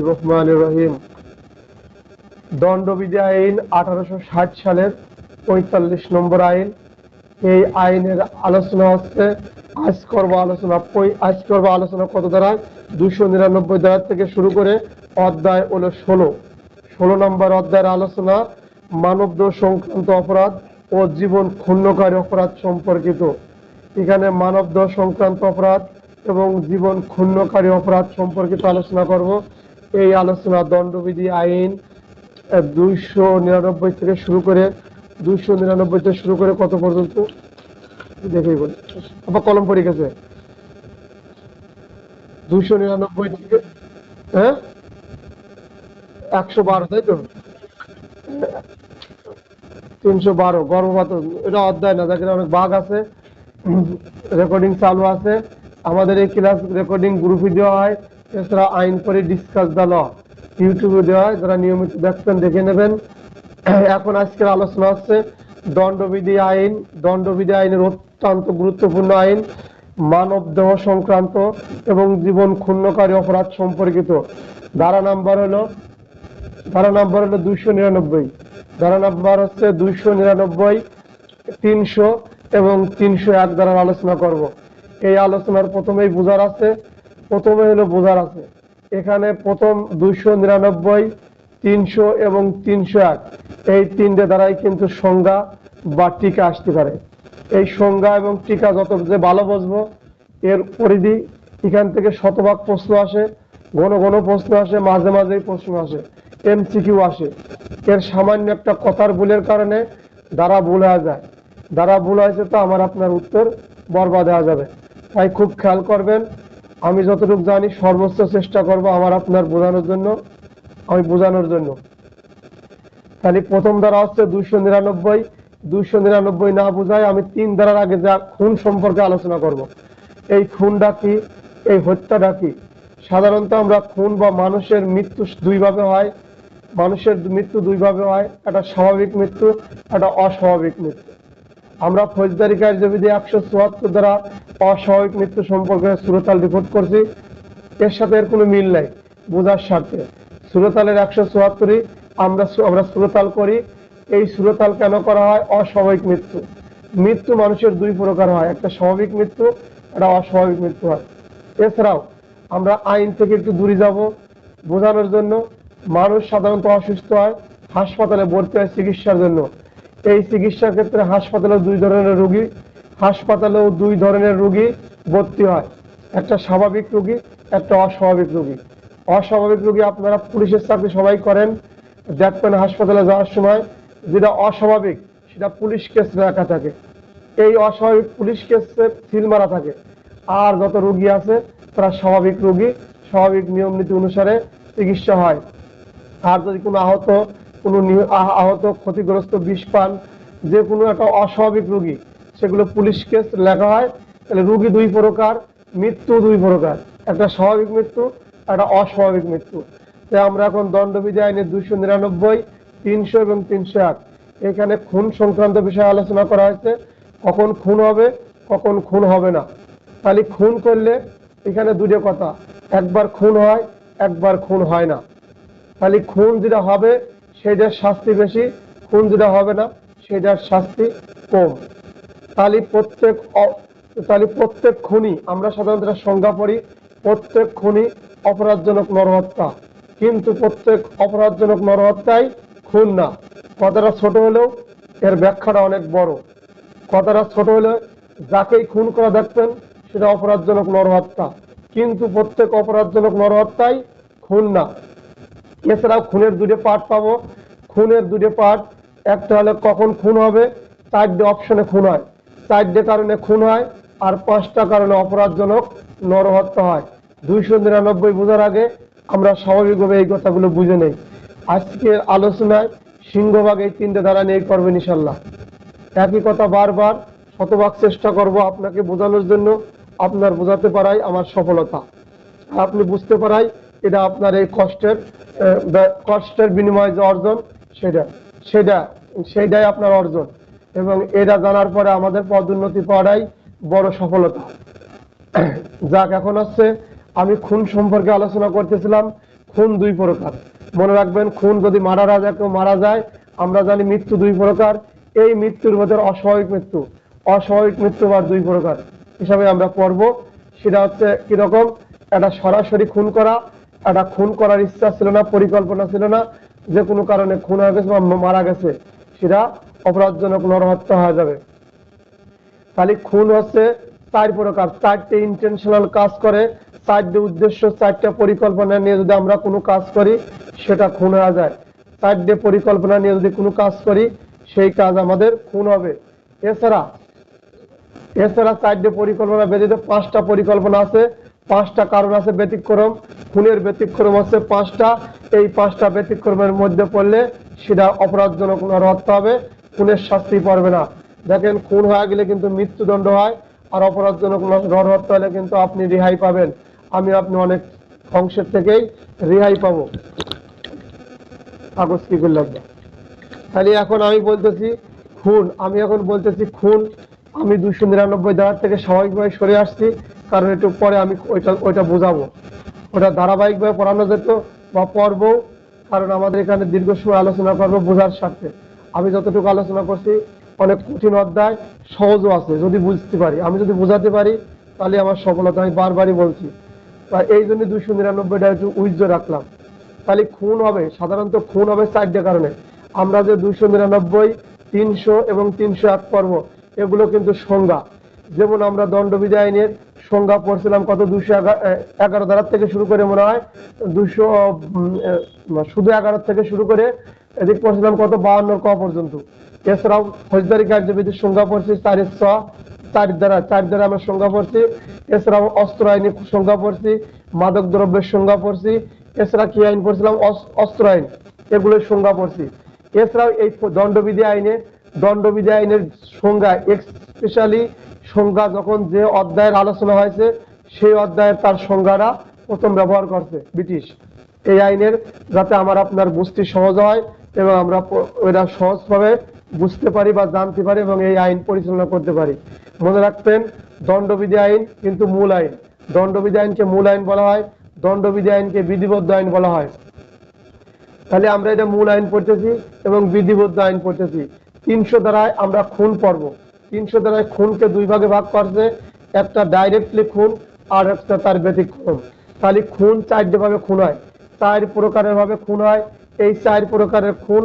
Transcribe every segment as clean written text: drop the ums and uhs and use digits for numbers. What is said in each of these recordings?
রহমানির রহিম। দণ্ডবিধি আইন 1860 সালের 45 নম্বর আইন। এই আইনের আলোচনা হচ্ছে আজ করবো আলোচনা কত ধারায় 299 ধারা থেকে শুরু করে অধ্যায় হলো 16 নম্বর অধ্যায়ের আলোচনা মানবদোষ সংক্রান্ত অপরাধ ও জীবন ক্ষুণ্ণকারী অপরাধ সম্পর্কিত। এখানে মানবদোষ সংক্রান্ত অপরাধ এবং জীবন ক্ষুণ্ণকারী অপরাধ সম্পর্কিত আলোচনা করব। এই আলোচনা দণ্ডবিধি আইন 299 থেকে শুরু করে কত পর্যন্ত দেখেই বলি। আবার কলম পড়ে গেছে 299 থেকে 112, তাই তো? 312 গর্ভপাত, এটা অধ্যায় না, দেখেন অনেক ভাগ আছে। রেকর্ডিং চালু আছে, আমাদের এই ক্লাস রেকর্ডিং গ্রুপে দেওয়া হয়, এছাড়া আইন পরে ডিসকাস দ্য ল ইউটিউবে দেওয়া হয়, যারা নিয়মিত দেখছেন দেখে নেবেন। এখন আজকের আলোচনা হচ্ছে দণ্ডবিধি আইন। দণ্ডবিধি আইনের অত্যন্ত গুরুত্বপূর্ণ আইন, মানবদেহ সংক্রান্ত এবং জীবন ক্ষুণ্ণকারী অপরাধ সম্পর্কিত। ধারা নাম্বার হলো 299। ধারা নাম্বার হচ্ছে 299, 300 এবং 301 ধারার আলোচনা করব। এই আলোচনার প্রথমে বোঝার আছে। এখানে প্রথম 299, 300 এবং 301 এই তিনটে দ্বারাই কিন্তু সংজ্ঞা বা টিকা আসতে পারে। এই সংজ্ঞা এবং টিকা যত যে ভালো বুঝবো, এর পরিধি এখান থেকে শতভাগ প্রশ্ন আসে, ঘন ঘন প্রশ্ন আসে, মাঝে মাঝেই প্রশ্ন আসে, এমসিকিউ আসে। এর সামান্য একটা কথার ভুলের কারণে দ্বারা ভুল হয়ে যায়। দ্বারা ভুল হয়েছে তো আমার আপনার উত্তর বরবাদ হয়ে যাবে। তাই খুব খেয়াল করবেন। আমি যতটুকু জানি সর্বোচ্চ চেষ্টা করব আমার আপনার বোঝানোর জন্য। তাহলে প্রথম ধারা হচ্ছে 299 না বোঝায় আমি 3 ধারার আগে যা খুন সম্পর্কে আলোচনা করব। এই খুনটা কি, এই হত্যাটা কি? সাধারণত আমরা খুন বা মানুষের মৃত্যু দুইভাবে হয়। একটা স্বাভাবিক মৃত্যু, একটা অস্বাভাবিক মৃত্যু। আমরা ফৌজদারি কার্যবিধি 174 দ্বারা অস্বাভাবিক মৃত্যু সম্পর্কে সুরতাল রিপোর্ট করছি। এর সাথে এর কোনো মিল নাই, বোঝার স্বার্থে সুরতালের 174ই আমরা সুরতাল করি। এই সুরতাল কেন করা হয়? অস্বাভাবিক মৃত্যু মানুষের দুই প্রকার হয়, একটা স্বাভাবিক মৃত্যু, একটা অস্বাভাবিক মৃত্যু হয়। এছাড়াও আমরা আইন থেকে একটু দূরে যাব বোঝানোর জন্য। মানুষ সাধারণত অসুস্থ হয়, হাসপাতালে ভর্তি হয় চিকিৎসার জন্য। এই চিকিৎসার ক্ষেত্রে হাসপাতালেও দুই ধরনের রোগী ভর্তি হয়, একটা স্বাভাবিক রোগী, একটা অস্বাভাবিক রোগী। অস্বাভাবিক রোগী আপনারা পুলিশের চাকরি সবাই করেন, দেখবেন হাসপাতালে যাওয়ার সময় যেটা অস্বাভাবিক সেটা পুলিশ কেস লেখা থাকে। এই অস্বাভাবিক পুলিশ কেসে সিল মারা থাকে। আর যত রোগী আছে তারা স্বাভাবিক রোগী, স্বাভাবিক নিয়ম নীতি অনুসারে চিকিৎসা হয়। আর যদি কোনো আহত ক্ষতিগ্রস্ত বিষ পান, যে কোনো একটা অস্বাভাবিক রোগী, সেগুলো পুলিশ কেস লেখা হয়। তাহলে রোগী দুই প্রকার, মৃত্যু দুই প্রকার, একটা স্বাভাবিক মৃত্যু, একটা অস্বাভাবিক মৃত্যু। তাই আমরা এখন দণ্ডবিধি আইনের 299, 300 এবং 301 এখানে খুন সংক্রান্ত বিষয়ে আলোচনা করা হয়েছে। কখন খুন হবে, কখন খুন হবে না। তাহলে খুন করলে এখানে দুটো কথা, একবার খুন হয়, একবার খুন হয় না। তাহলে খুন যেটা হবে সেটার শাস্তি বেশি, খুন যেটা হবে না সেটার শাস্তি কম। তাহলে প্রত্যেক খুনি, আমরা সাধারণত সংজ্ঞা পড়ি, প্রত্যেক খুনি অপরাধজনক নরহত্যা, কিন্তু প্রত্যেক অপরাধজনক নরহত্যাই খুন না। কথাটা ছোট হলেও এর ব্যাখ্যাটা অনেক বড়। কথাটা ছোট হলে যাকেই খুন করা দেখবেন সেটা অপরাধজনক নরহত্যা, কিন্তু প্রত্যেক অপরাধজনক নরহত্যাই খুন না। এছাড়াও খুনের দুটো পার্ট পাবো। খুনের দুটো পার্ট, একটা হলে কখন খুন হবে, 4টে অপশনে খুন হয়, 4টে কারণে খুন হয়, আর 5টা কারণে অপরাধজনক নরহত্যা হয়। 299 বোঝার আগে আমরা স্বাভাবিকভাবে এই কথাগুলো বুঝে নেই। আজকের আলোচনায় সিংহভাগ এই 3টে ধারা নিয়ে করবেন ইনশাল্লাহ। একই কথা বারবার শতভাগ চেষ্টা করব আপনাকে বোঝানোর জন্য। আপনার বোঝাতে পারাই আমার সফলতা, আপনি বুঝতে পারাই এটা আপনার এই কষ্টের বিনিময়ে যে অর্জন, সেটাই আপনার অর্জন। এবং এটা জানার পরে আমাদের পদোন্নতি পাওয়াটাই বড় সফলতা। যাক, এখন হচ্ছে আমি খুন সম্পর্কে আলোচনা করতেছিলাম। খুন দুই প্রকার, মনে রাখবেন। খুন যদি মারা যায়, কেউ মারা যায়, আমরা জানি মৃত্যু দুই প্রকার। এই মৃত্যুর মধ্যে অস্বাভাবিক মৃত্যু, অস্বাভাবিক মৃত্যু বা দুই প্রকার হিসাবে আমরা পড়ব। সেটা হচ্ছে কিরকম, একটা সরাসরি খুন করা, একটা খুন করার ইচ্ছা ছিল না, পরিকল্পনা ছিল না, যে কোনো কারণে খুন হয়ে গেছে বা মারা গেছে, সেটা অপরাধজনক নরহত্যা হয়ে যাবে। তাহলে খুন হচ্ছে চার প্রকার, চারটে ইন্টেনশনাল কাজ করে, চারটে উদ্দেশ্য, চারটা পরিকল্পনা নিয়ে যদি আমরা কোনো কাজ করি সেটা খুন হয়ে যায়। চারটে পরিকল্পনা নিয়ে যদি কোনো কাজ করি সেই কাজ আমাদের খুন হবে। এছাড়া চারটে পরিকল্পনা ব্যতীত পাঁচটা পরিকল্পনা আছে, পাঁচটা কারণ আছে ব্যতিক্রম। খুনের ব্যতিক্রম হচ্ছে পাঁচটা। এই পাঁচটা ব্যতিক্রমের মধ্যে পড়লে সেটা অপরাধজনক নরহত্যা হবে, খুনের শাস্তি পড়বে না। দেখেন, খুন হয়ে গেলে কিন্তু মৃত্যুদণ্ড হয়, আর অপরাধজনক নরহত্যা হলে কিন্তু আপনি রেহাই পাবেন। আপনি অনেক অংশের থেকেই রেহাই পাবো। কাগজ কি করলাম না। তাহলে এখন আমি বলতেছি খুন, আমি এখন বলতেছি খুন। আমি 299 ধারা থেকে স্বাভাবিকভাবে সরে আসছি, কারণ একটু পরে আমি ওইটা বোঝাবো। ওটা ধারাবাহিকভাবে পড়ানো যেত বা পড়বো, কারণ আমাদের এখানে দীর্ঘ সময় আলোচনা করবো বোঝার স্বার্থে। আমি যতটুকু আলোচনা করছি, অনেক কঠিন অধ্যায়, সহজও আছে যদি বুঝতে পারি। আমি যদি বোঝাতে পারি তাহলে আমার সফলতা, আমি বারবারই বলছি। এই জন্য 299টা একটু উজ্জ্বল রাখলাম। তাহলে খুন হবে, সাধারণত খুন হবে চারটে কারণে। আমরা যে 299, 300 এবং 301 পর্ব, এগুলো কিন্তু সংজ্ঞা। যেমন আমরা দণ্ডবিধি আইনের সংজ্ঞা পড়ছিলাম কত, 211 ধারা থেকে শুরু করে মনে হয় 200, শুধু 11 থেকে শুরু করে এদিক পড়ছিলাম কত, 52 ক পর্যন্ত। এছাড়াও ফৌজদারি কার্যবিধির সংজ্ঞা পড়ছি 4 দ্বারা আমরা সংজ্ঞা পড়ছি। এছাড়াও অস্ত্র আইনের সংজ্ঞা পড়ছি, মাদক দ্রব্যের সংজ্ঞা পড়ছি। এছাড়া কি আইন পড়ছিলাম, অস্ত্র আইন, এগুলোর সংজ্ঞা পড়ছি। এছাড়াও এই দণ্ডবিধি আইনের সংজ্ঞা, স্পেশালি সংজ্ঞা যখন যে অধ্যায়ের আলোচনা হয়েছে সেই অধ্যায়ের তার সংজ্ঞাটা প্রথম ব্যবহার করছে ব্রিটিশ। এই আইনের যাতে আপনার বুঝতে সহজ হয় এবং আমরা ওইটা সহজভাবে বুঝতে পারি বা জানতে পারি এবং এই আইন পরিচালনা করতে পারি। মনে রাখবেন, দণ্ডবিধি আইন কিন্তু মূল আইন। দণ্ডবিধি আইনকে মূল আইন বলা হয়, দণ্ডবিধি আইনকে বিধিবদ্ধ আইন বলা হয়। তাহলে আমরা এটা মূল আইন পড়তেছি এবং বিধিবদ্ধ আইন পড়তেছি। 300 ধারায় আমরা খুন পড়ব। 300 ধারায় খুনকে দুই ভাগে ভাগ করছে, একটা ডাইরেক্টলি খুন আর একটা তার ব্যতিক্রম। তাহলে খুন চারটে ভাবে খুন হয়, 4 প্রকারের ভাবে খুন হয়। এই 4 প্রকারের খুন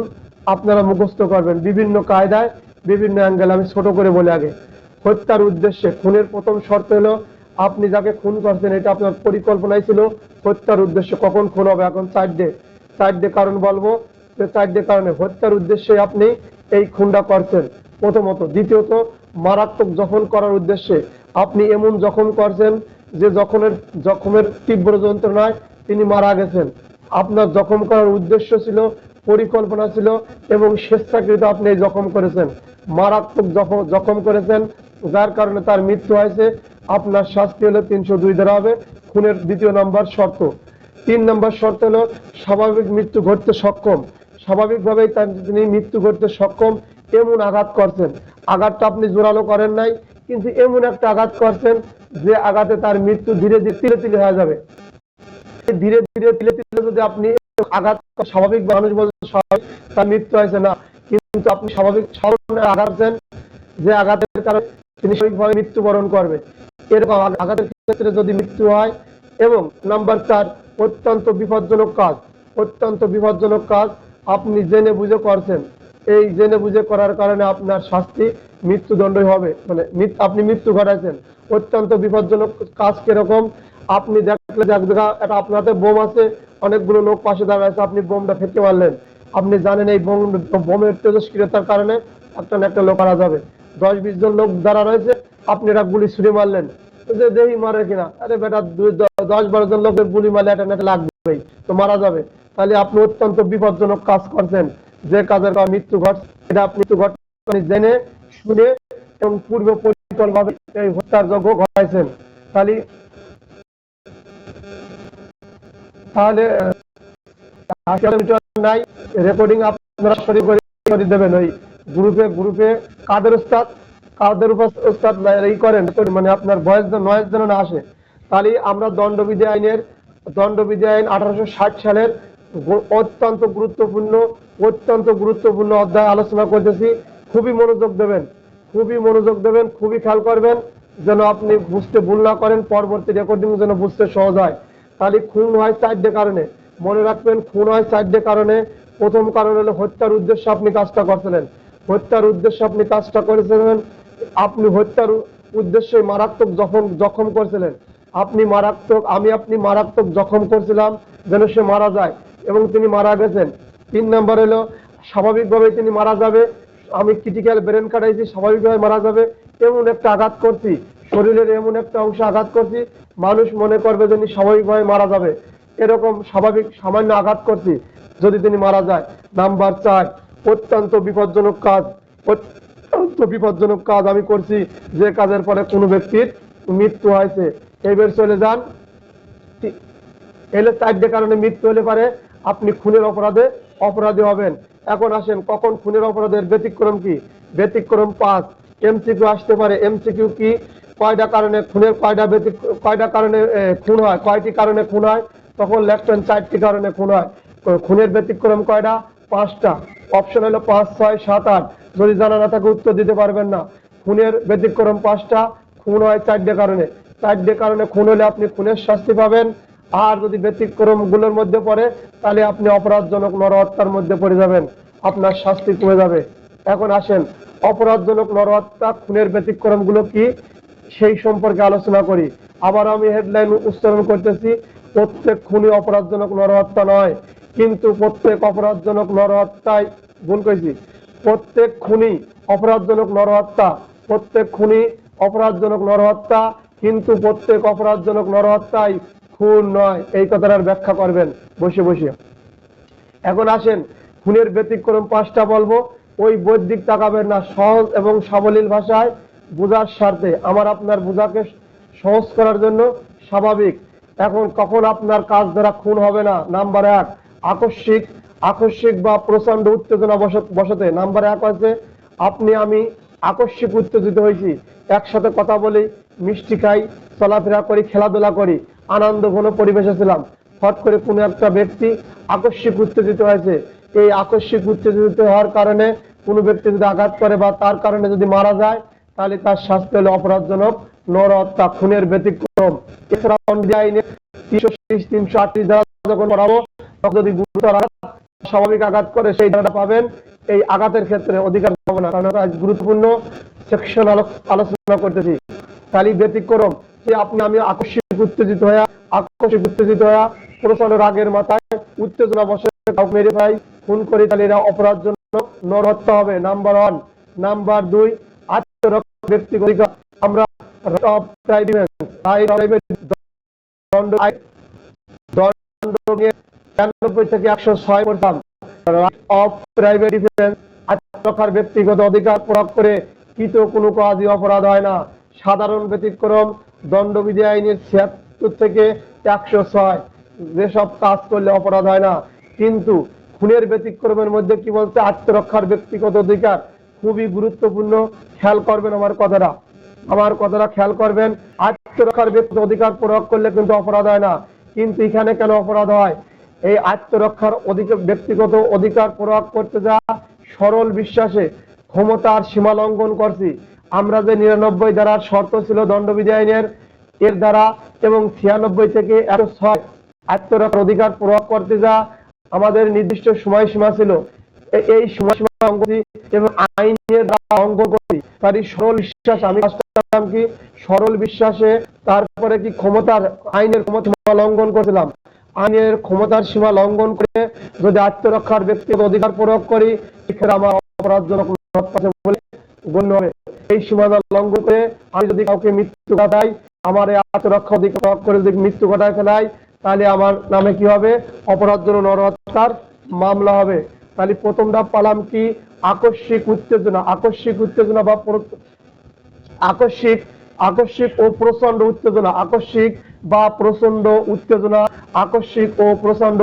আপনারা মুখস্থ করবেন বিভিন্ন কায়দায়, বিভিন্ন অ্যাঙ্গেল। আমি ছোট করে বলে আগে, হত্যার উদ্দেশ্যে খুনের প্রথম শর্ত হলো আপনি যাকে খুন করছেন এটা আপনার পরিকল্পনায় ছিল। হত্যার উদ্দেশ্যে কখন খুন হবে, এখন চারটে কারণ বলবো। চারটে কারণে হত্যার উদ্দেশ্যে আপনি এই খুনটা করছেন প্রথমত। দ্বিতীয়ত, মারাত্মক জখম করার উদ্দেশ্যে আপনি এমন জখম করছেন যে জখমের তীব্র যন্ত্রণায় তিনি মারা গেছেন। আপনার জখম করার উদ্দেশ্য ছিল, পরিকল্পনা ছিল এবং স্বেচ্ছাকৃত আপনি এই জখম করেছেন, মারাত্মক জখম করেছেন, যার কারণে তার মৃত্যু হয়েছে। আপনার শাস্তি হলো 302 ধারা হবে, খুনের দ্বিতীয় নম্বর শর্ত। 3 নম্বর শর্ত হলো স্বাভাবিক মৃত্যু ঘটতে সক্ষম। স্বাভাবিকভাবেই তিনি মৃত্যু ঘটতে সক্ষম এমন আঘাত করছেন। আঘাতটা আপনি জোরালো করেন নাই, কিন্তু এমন একটা আঘাত করছেন যে আঘাতে তার মৃত্যু ধীরে ধীরে তিলে তিলে হয়ে যাবে। ধীরে ধীরে তিলে তিলে যদি আপনি আঘাত, স্বাভাবিক মানুষ বলতে স্বাভাবিক তার মৃত্যু হয়েছে না, কিন্তু আপনি স্বাভাবিক আঘাত দেন যে আঘাতের কারণে তিনি স্বাভাবিকভাবে মৃত্যুবরণ করবে, এরকম আঘাতের ক্ষেত্রে যদি মৃত্যু হয়। এবং নাম্বার 4, অত্যন্ত বিপজ্জনক কাজ। অত্যন্ত বিপজ্জনক কাজ আপনি জেনে বুঝে করছেন, এই জেনে বুঝে করার কারণে আপনার শাস্তি মৃত্যুদণ্ডই হবে, মানে আপনি মৃত্যু ঘটাইছেন। অত্যন্ত বিপজ্জনক কাজ কিরকম, আপনি দেখলে এটা আপনাদের বোম আছে, অনেকগুলো লোক পাশে দাঁড়ায় আছে, আপনি বোমটা ফেঁকে মারলেন। আপনি জানেন এই বোমের তেজস্ক্রিয়তার কারণে একটা না একটা লোক মারা যাবে। 10-20 জন লোক দাঁড়া রয়েছে, আপনি একটা গুলি ছুড়ে মারলেন, যে দেহি মারে কিনা, আরে বেটা 10-12 জন লোকের গুলি মারলে একটা না একটা লাগবেই, তো মারা যাবে। তাহলে আপনি অত্যন্ত বিপজ্জনক কাজ করছেন, যে কাজের কারণে মৃত্যু ঘটছে, এটা আপনি জেনে শুনে এবং পূর্ব পরিকল্পনাভাবে এই হত্যার যজ্ঞ ঘটাইছেন। তাহলে নাই, রেকর্ডিং আপনারা সরি করে দেবেন ওই গ্রুপে। কাদের উস্তাদ এই করেন, মানে আপনার ভয়েস নয়েজ যেন না আসে। তাহলে আমরা দণ্ডবিধি আইনের দণ্ডবিধি আইন 1860 সালের অত্যন্ত গুরুত্বপূর্ণ অধ্যায় আলোচনা করতেছি। খুবই মনোযোগ দেবেন, খুবই খেয়াল করবেন যেন আপনি বুঝতে ভুল না করেন, পরবর্তী রেকর্ডিং যেন বুঝতে সহজ হয়। তাহলে খুন হয় 4টে কারণে, মনে রাখবেন খুন হয় 4টে কারণে। প্রথম কারণ হলো হত্যার উদ্দেশ্যে আপনি কাজটা করেছিলেন। আপনি হত্যার উদ্দেশ্যে মারাত্মক জখম করেছিলেন। আপনি মারাত্মক জখম করছিলাম যেন সে মারা যায় এবং তিনি মারা গেছেন। 3 নম্বর হলো স্বাভাবিকভাবে তিনি মারা যাবে, আমি ক্রিটিক্যাল ব্রেন কাটাইছি, স্বাভাবিকভাবে মারা যাবে এমন একটা আঘাত করছি, শরীরের এমন একটা অংশ আঘাত করছি মানুষ মনে করবে যে তিনি স্বাভাবিকভাবে মারা যাবে, এরকম স্বাভাবিক সামান্য আঘাত করছি যদি তিনি মারা যায়। নাম্বার 4, অত্যন্ত বিপজ্জনক কাজ আমি করছি যে কাজের পরে কোনো ব্যক্তির মৃত্যু হয়েছে। এবার চলে যান, এলে 4টে কারণে মৃত্যু হলে পারে আপনি খুনের অপরাধী হবেন। এখন আসেন কখন খুনের অপরাধের ব্যতিক্রম কি? ব্যতিক্রম 5। এমসিকিউ আসতে পারে। এমসিকিউ কি? কয়টা কারণে খুনের কয়টা কারণে খুন হয়, কয়টি কারণে খুন হয়? তখন লেখবেন 4টি কারণে খুন হয়। খুনের ব্যতিক্রম কয়টা? 5টা। অপশন হলো 5, 6, 7, 8। যদি জানা না থাকে উত্তর দিতে পারবেন না। খুনের ব্যতিক্রম 5টা, খুন হয় 4টে কারণে। 4টে কারণে খুন হলে আপনি খুনের শাস্তি পাবেন। আর যদি ব্যতিক্রম গুলোর মধ্যে পড়ে তাহলে আপনি অপরাধজনক নরহত্যার মধ্যে পড়ে যাবেন, আপনার শাস্তি কমে যাবে। এখন আসেন অপরাধজনক নরহত্যা খুনের ব্যতিক্রম গুলো কি সেই সম্পর্কে আলোচনা করি। আবার আমি হেডলাইন উচ্চারণ করতেছি, প্রত্যেক খুনি অপরাধজনক নরহত্যা নয়, কিন্তু প্রত্যেক অপরাধজনক নরহত্যায় ভুল করেছি। প্রত্যেক খুনি অপরাধজনক নরহত্যা, কিন্তু প্রত্যেক অপরাধজনক নরহত্যায় খুন নয়। এই কথাটার ব্যাখ্যা করবেন বসে বসে। এখন আসেন খুনের ব্যতিক্রম 5টা বলবো, ওই বৈদিক তাকাবেন না, সহজ এবং সাবলীল ভাষায় বোঝার স্বার্থে, আমার আপনার বোঝাকে সহজ করার জন্য স্বাভাবিক। এখন কখন আপনার কাজ দ্বারা খুন হবে না? নাম্বার 1, আকস্মিক বা প্রচন্ড উত্তেজনা বসতে। নাম্বার 1 হচ্ছে আমি আকস্মিক উত্তেজিত হয়েছি, একসাথে কথা বলি, মিষ্টি খাই, চলাফেরা করি, খেলাধুলা করি, আনন্দ ঘন পরিবেশে ছিলাম, হঠাৎ করে কোনো একটা ব্যক্তি আকস্মিক উত্তেজিত হয়েছে। এই আকস্মিক উত্তেজিত হওয়ার কারণে কোনো ব্যক্তি যদি আঘাত করে বা তার কারণে যদি মারা যায় তাহলে তার শাস্তি হলো অপরাধজনক নরহত্যা, খুনের ব্যতিক্রম। এছাড়া আইনে 330, 338 ধারা যখন পড়াবো তখন যদি গুরুতর আঘাত, স্বাভাবিক আঘাত করে সেই ধারাটা পাবেন। এই আঘাতের ক্ষেত্রে অধিকার পাবো না, কারণ আজ গুরুত্বপূর্ণ সেকশন আলোচনা করতেছি। তাহলে ব্যতিক্রম যে আমি আকস্মিক উত্তেজিত হয়ে প্রচন্ড রাগের মাথায় উত্তেজনা বসে কাউকে মেরে ফেলাই, খুন করি, তাহলে এরা অপরাধজনক নরহত্যা হবে। নাম্বার 1। নাম্বার 2, আত্মরক্ষা ব্যক্তিগত অধিকার। আমরা দণ্ড 93 থেকে 106 করতাম। অফ প্রাইভেট ডিফেন্স, আত্মরক্ষার ব্যক্তিগত অধিকার প্রয়োগ করে কৃত কোনো কাজই অপরাধ হয় না। সাধারণ ব্যতিক্রম দণ্ডবিধি আইনের 76 থেকে 106, যেসব কাজ করলে অপরাধ হয় না। কিন্তু খুনের ব্যতিক্রমের মধ্যে কি বলছে? আত্মরক্ষার ব্যক্তিগত অধিকার। খুবই গুরুত্বপূর্ণ, খেয়াল করবেন আমার কথাটা খেয়াল করবেন। আত্মরক্ষার ব্যক্তিগত অধিকার প্রয়োগ করলে কিন্তু অপরাধ হয় না, কিন্তু এখানে কেন অপরাধ হয়? এই আত্মরক্ষার ব্যক্তিগত অধিকার প্রয়োগ করতে যা সরল বিশ্বাসে ক্ষমতার সীমা লঙ্ঘন করছি। আমরা যে 99 ধারার শর্ত ছিল দণ্ডবিধি আইনের, এর দ্বারা এবং 96 থেকে 106 আত্মরক্ষার অধিকার প্রয়োগ করতে যা আমাদের নির্দিষ্ট সময়সীমা ছিল, এই সময়সীমা এবং আইনের দ্বারা লঙ্ঘন করছি। তারই সরল বিশ্বাস, আমি কি সরল বিশ্বাসে তারপরে কি আইনের ক্ষমতা লঙ্ঘন করেছিলাম। আইনের ক্ষমতার সীমা লঙ্ঘন করে যদি আত্মরক্ষার ব্যক্তিগত অধিকার প্রয়োগ করি, এক্ষেত্রে আমার অপরাধজনক বলে গণ্য হবে। এই সীমা লঙ্ঘন করে আমি যদি কাউকে মৃত্যু ঘটাই, আমার এই আত্মরক্ষা অধিকার প্রয়োগ করে যদি মৃত্যু ঘটায় ফেলাই, তাহলে আমার নামে কি হবে? অপরাধজনক নরহত্যার মামলা হবে। তাহলে প্রথমটা পালাম কি? আকস্মিক উত্তেজনা বা আকস্মিক ও প্রচন্ড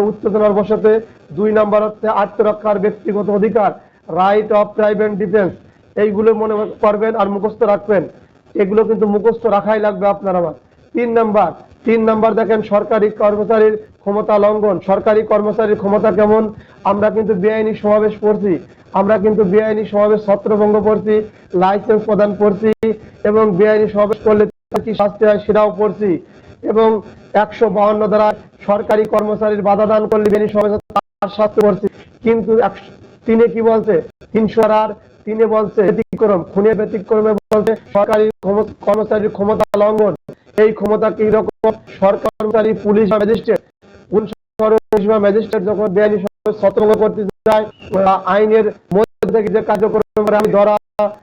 উত্তেজনার বশতে। 2 নাম্বার হচ্ছে আত্মরক্ষার ব্যক্তিগত অধিকার, রাইট অফ প্রাইভেট ডিফেন্স। এইগুলো মনে করবেন আর মুখস্থ রাখবেন, এগুলো কিন্তু মুখস্থ রাখাই লাগবে আপনার আমার। 3 নাম্বার 3 নাম্বার দেখেন সরকারি কর্মচারীর ক্ষমতা লঙ্ঘন। সরকারি কর্মচারীর ক্ষমতা কেমন? আমরা কিন্তু বেআইনি সমাবেশ করছি, আমরা কিন্তু বেআইনি সমাবেশ ছত্রভঙ্গ করছি, লাইসেন্স প্রদান করছি এবং বেআইনি সমাবেশ করলে কি শাস্তি হয় সেটাও করছি এবং 152 দ্বারা সরকারি কর্মচারীর বাধা দান করলে বেআইনি সমাবেশে তার শাস্তি করছি। কিন্তু 3-এ কি বলছে? 303-এ বলছে ব্যতিক্রম, খুনের ব্যতিক্রমে বলছে সরকারি কর্মচারীর ক্ষমতা লঙ্ঘন। এই ক্ষমতা কি রকম? সরকারি কর্মচারী, পুলিশ বা ম্যাজিস্ট্রেট, ম্যাজিস্ট্রেট যখন বেআইনি ছত্রভঙ্গ করতে যায়, আইনের মধ্যে থেকে যে কার্যক্রম আমি ধরা,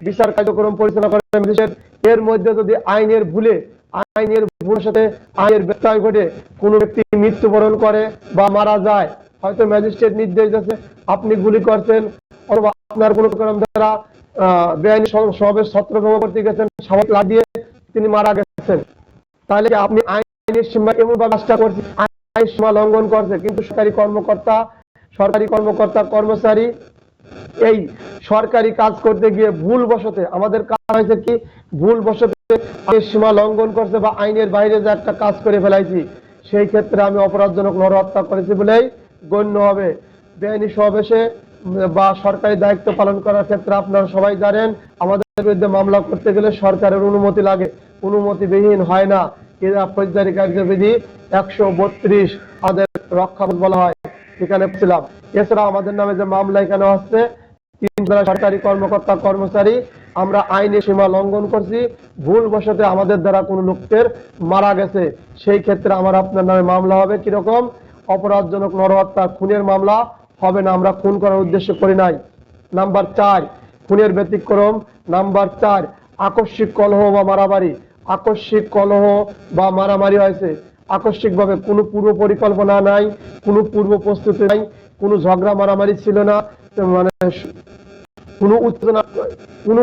বিচার কার্যক্রম পরিচালনা করে ম্যাজিস্ট্রেট, এর মধ্যে যদি আইনের ভুলের সাথে আইনের ব্যত্যয় ঘটে কোনো ব্যক্তি মৃত্যুবরণ করে বা মারা যায়, হয়তো ম্যাজিস্ট্রেট নির্দেশ দিয়েছে আপনি গুলি করছেন অথবা আপনার কোনো কারণ দ্বারা বেআইনি সমাবেশ ছত্রভঙ্গ করতে গেছেন, সাময়িক লাভ দিয়ে তিনি মারা গেছেন, তাহলে আপনি আইনের সীমা এমনভাবে কাজটা করছেন, আইনের সীমা লঙ্ঘন করছে। কিন্তু সরকারি কর্মচারী এই সরকারি কাজ করতে গিয়ে ভুলবশতে, আমাদের কাজ হয়েছে কি ভুলবশতে আইনের সীমা লঙ্ঘন করছে বা আইনের বাইরে যে একটা কাজ করে ফেলাইছি, সেই ক্ষেত্রে আমি অপরাধজনক নরহত্যা করেছি বলেই গণ্য হবে। বেআইনি সমাবেশে বা সরকারি দায়িত্ব পালন করার ক্ষেত্রে আপনারা সবাই জানেন আমাদের বিরুদ্ধে মামলা করতে গেলে সরকারের অনুমতি লাগে, অনুমতিবিহীন হয় না। এরা ফৌজদারি কার্যবিধি 132 আমাদের রক্ষা বলা হয়, এখানে ছিলাম। এছাড়া আমাদের নামে যে মামলা এখানে হচ্ছে 3 জন সরকারি কর্মচারী আমরা আইনের সীমা লঙ্ঘন করছি, ভুলবশত আমাদের দ্বারা কোনো লোকের মারা গেছে, সেই ক্ষেত্রে আমার আপনার নামে মামলা হবে কিরকম? অপরাধজনক নরহত্যা, খুনের মামলা হবে না, আমরা খুন করার উদ্দেশ্য করি নাই। নাম্বার 4 খুনের ব্যতিক্রম। নাম্বার 4 আকস্মিক কলহ বা মারামারি। আকস্মিক কলহ বা মারামারি হয়েছে আকস্মিকভাবে, কোনো পূর্ব পরিকল্পনা নাই, কোনো পূর্ব প্রস্তুতি নাই, কোনো ঝগড়া মারামারি ছিল না, মানে কোনো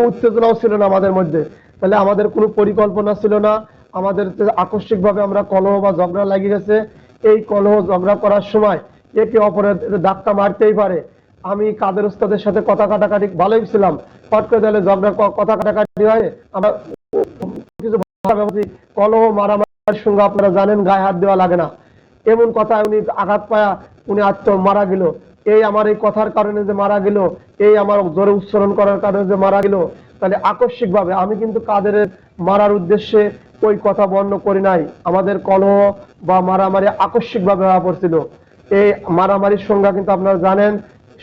উত্তেজনাও ছিল না আমাদের মধ্যে, তাহলে আমাদের কোনো পরিকল্পনা ছিল না, আমাদের আকস্মিকভাবে আমরা কলহ বা ঝগড়া লাগিয়ে গেছে। এই কলহ ঝগড়া করার সময় একে অপরের ধাক্কা মারতেই পারে। আমি কাদের ওস্তাদের সাথে কথা কাটাকাটি ভালোই ছিলাম, ফট করে দিলে ঝগড়া কথা কাটাকাটি হয়, আমরা কিছু কলহ মারামারির সঙ্গে আপনারা জানেন গায়ে হাত দেওয়া লাগে না, এমন কথা উনি আঘাত পায়া উনি মারা গেল, এই আমার এই কথার কারণে যে মারা গেল, এই আমার জোরে উচ্চারণ করার কারণে যে মারা গেল, তাহলে আকস্মিক ভাবে, আমি কিন্তু কাদের মারার উদ্দেশ্যে ওই কথা বর্ণনা করি নাই, আমাদের কলহ বা মারামারি আকস্মিক ভাবে হওয়া পড়ছিল। এই মারামারির সংজ্ঞা কিন্তু আপনারা জানেন,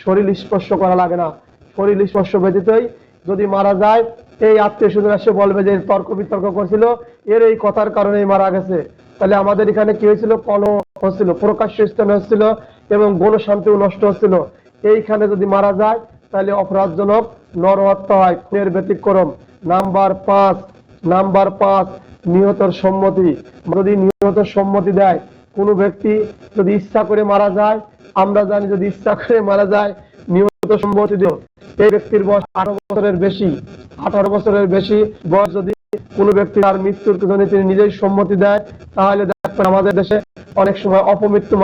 শরীর স্পর্শ করা লাগে না, শরীর স্পর্শ ব্যতীতই যদি মারা যায়, এই আত্মীয় স্বজন এসে বলবে যে তর্ক বিতর্ক করছিল, এর এই কথার কারণেই মারা গেছে। তাহলে আমাদের এখানে কি হয়েছিল? কলহ হচ্ছিল, প্রকাশ্য স্থানে হচ্ছিল এবং গণশান্তিও নষ্ট হচ্ছিল। এইখানে যদি মারা যায় তাহলে অপরাধজনক নরহত্যা হয়, খুনের ব্যতিক্রম। নাম্বার 5 নিহতর সম্মতি। যদি নিহতর সম্মতি দেয়, কোনো ব্যক্তি যদি ইচ্ছা করে মারা যায়, আমরা জানি যদি ইচ্ছা করে মারা যায় নিহত সম্মতি দিও, এই ব্যক্তির বয়স 18 বছরের বেশি বয়স যদি কোনো ব্যক্তি তার মৃত্যুর জন্য তিনি নিজেই সম্মতি দেয়, তাহলে দেখবেন আমাদের দেশে অনেক সময় অপমৃত্যু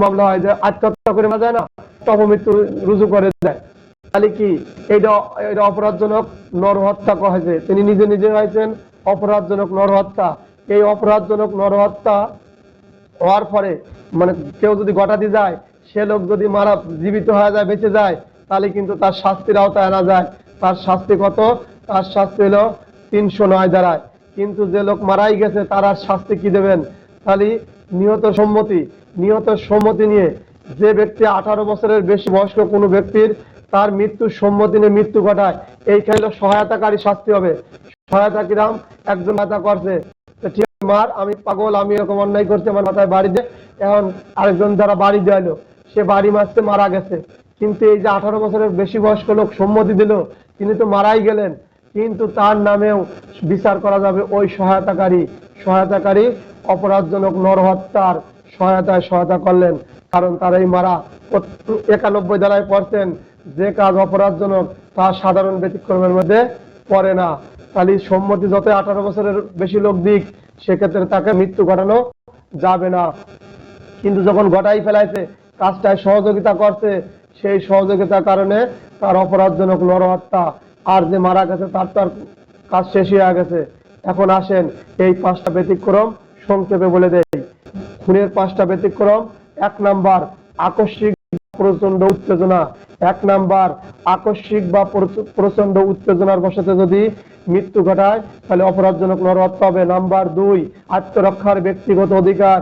মামলা হয়, যে আত্মহত্যা করে মারা যায় না, অপমৃত্যু রুজু করে দেয়। তাহলে কি এটা অপরাধজনক নরহত্যা হয়েছে, তিনি নিজে হয়েছেন অপরাধজনক নরহত্যা। এই অপরাধজনক নরহত্যা হওয়ার পরে, মানে কেউ যদি ঘটাতে যায়, সে লোক যদি জীবিত হয়ে যায়, বেঁচে যায়, তাহলে কিন্তু তার শাস্তির আওতায় আনা যায়। তার শাস্তি কত? তার শাস্তি হলো 309 দ্বারায়। কিন্তু যে লোক মারাই গেছে তার আর শাস্তি কি দেবেন? তাহলে নিহত সম্মতি নিয়ে যে ব্যক্তি 18 বছরের বেশি বয়স্ক কোনো ব্যক্তির তার মৃত্যুর সম্মতি নিয়ে মৃত্যু ঘটায়, এইখানে সহায়তাকারী শাস্তি হবে। সহায়তা কিরাম? একজন সহায়তা করছে, মার আমি পাগল, আমি এরকম অন্যায় করছি, আমার মাথায় বাড়ি দে, এখন আরেকজন যারা বাড়ি দেওয়ালো, সে বাড়ি মারছে, মারা গেছে, কিন্তু এই যে 18 বছরের বেশি বয়স্ক লোক সম্মতি দিল, তিনি তো মারাই গেলেন, কিন্তু তার নামেও বিচার করা যাবে ওই সহায়তাকারী অপরাধজনক নরহত্যার সহায়তা করলেন, কারণ তার এই মারা 91 দ্বারায় পড়ছেন, যে কাজ অপরাধজনক তা সাধারণ ব্যতিক্রমের মধ্যে পড়ে না। তাহলে সম্মতি যত 18 বছরের বেশি লোক দিক, সেক্ষেত্রে তাকে মৃত্যু ঘটানো যাবে না। কিন্তু যখন ঘটাই ফেলাইছে, কাজটায় সহযোগিতা করছে, সেই সহযোগিতার কারণে তার অপরাধজনক নরহত্যা। আর যে মারা গেছে তার কাজ শেষ হয়ে গেছে। এখন আসেন এই 5টা ব্যতিক্রম সংক্ষেপে বলে দেই। খুনের 5টা ব্যতিক্রম। 1 নাম্বার আকস্মিক প্রচন্ড উত্তেজনা। 1 নাম্বার আকস্মিক বা প্রচন্ড উত্তেজনার বশতে যদি মৃত্যু ঘটায় তাহলে অপরাধজনক নরহত্যা হবে। নাম্বার 2 আত্মরক্ষার ব্যক্তিগত অধিকার,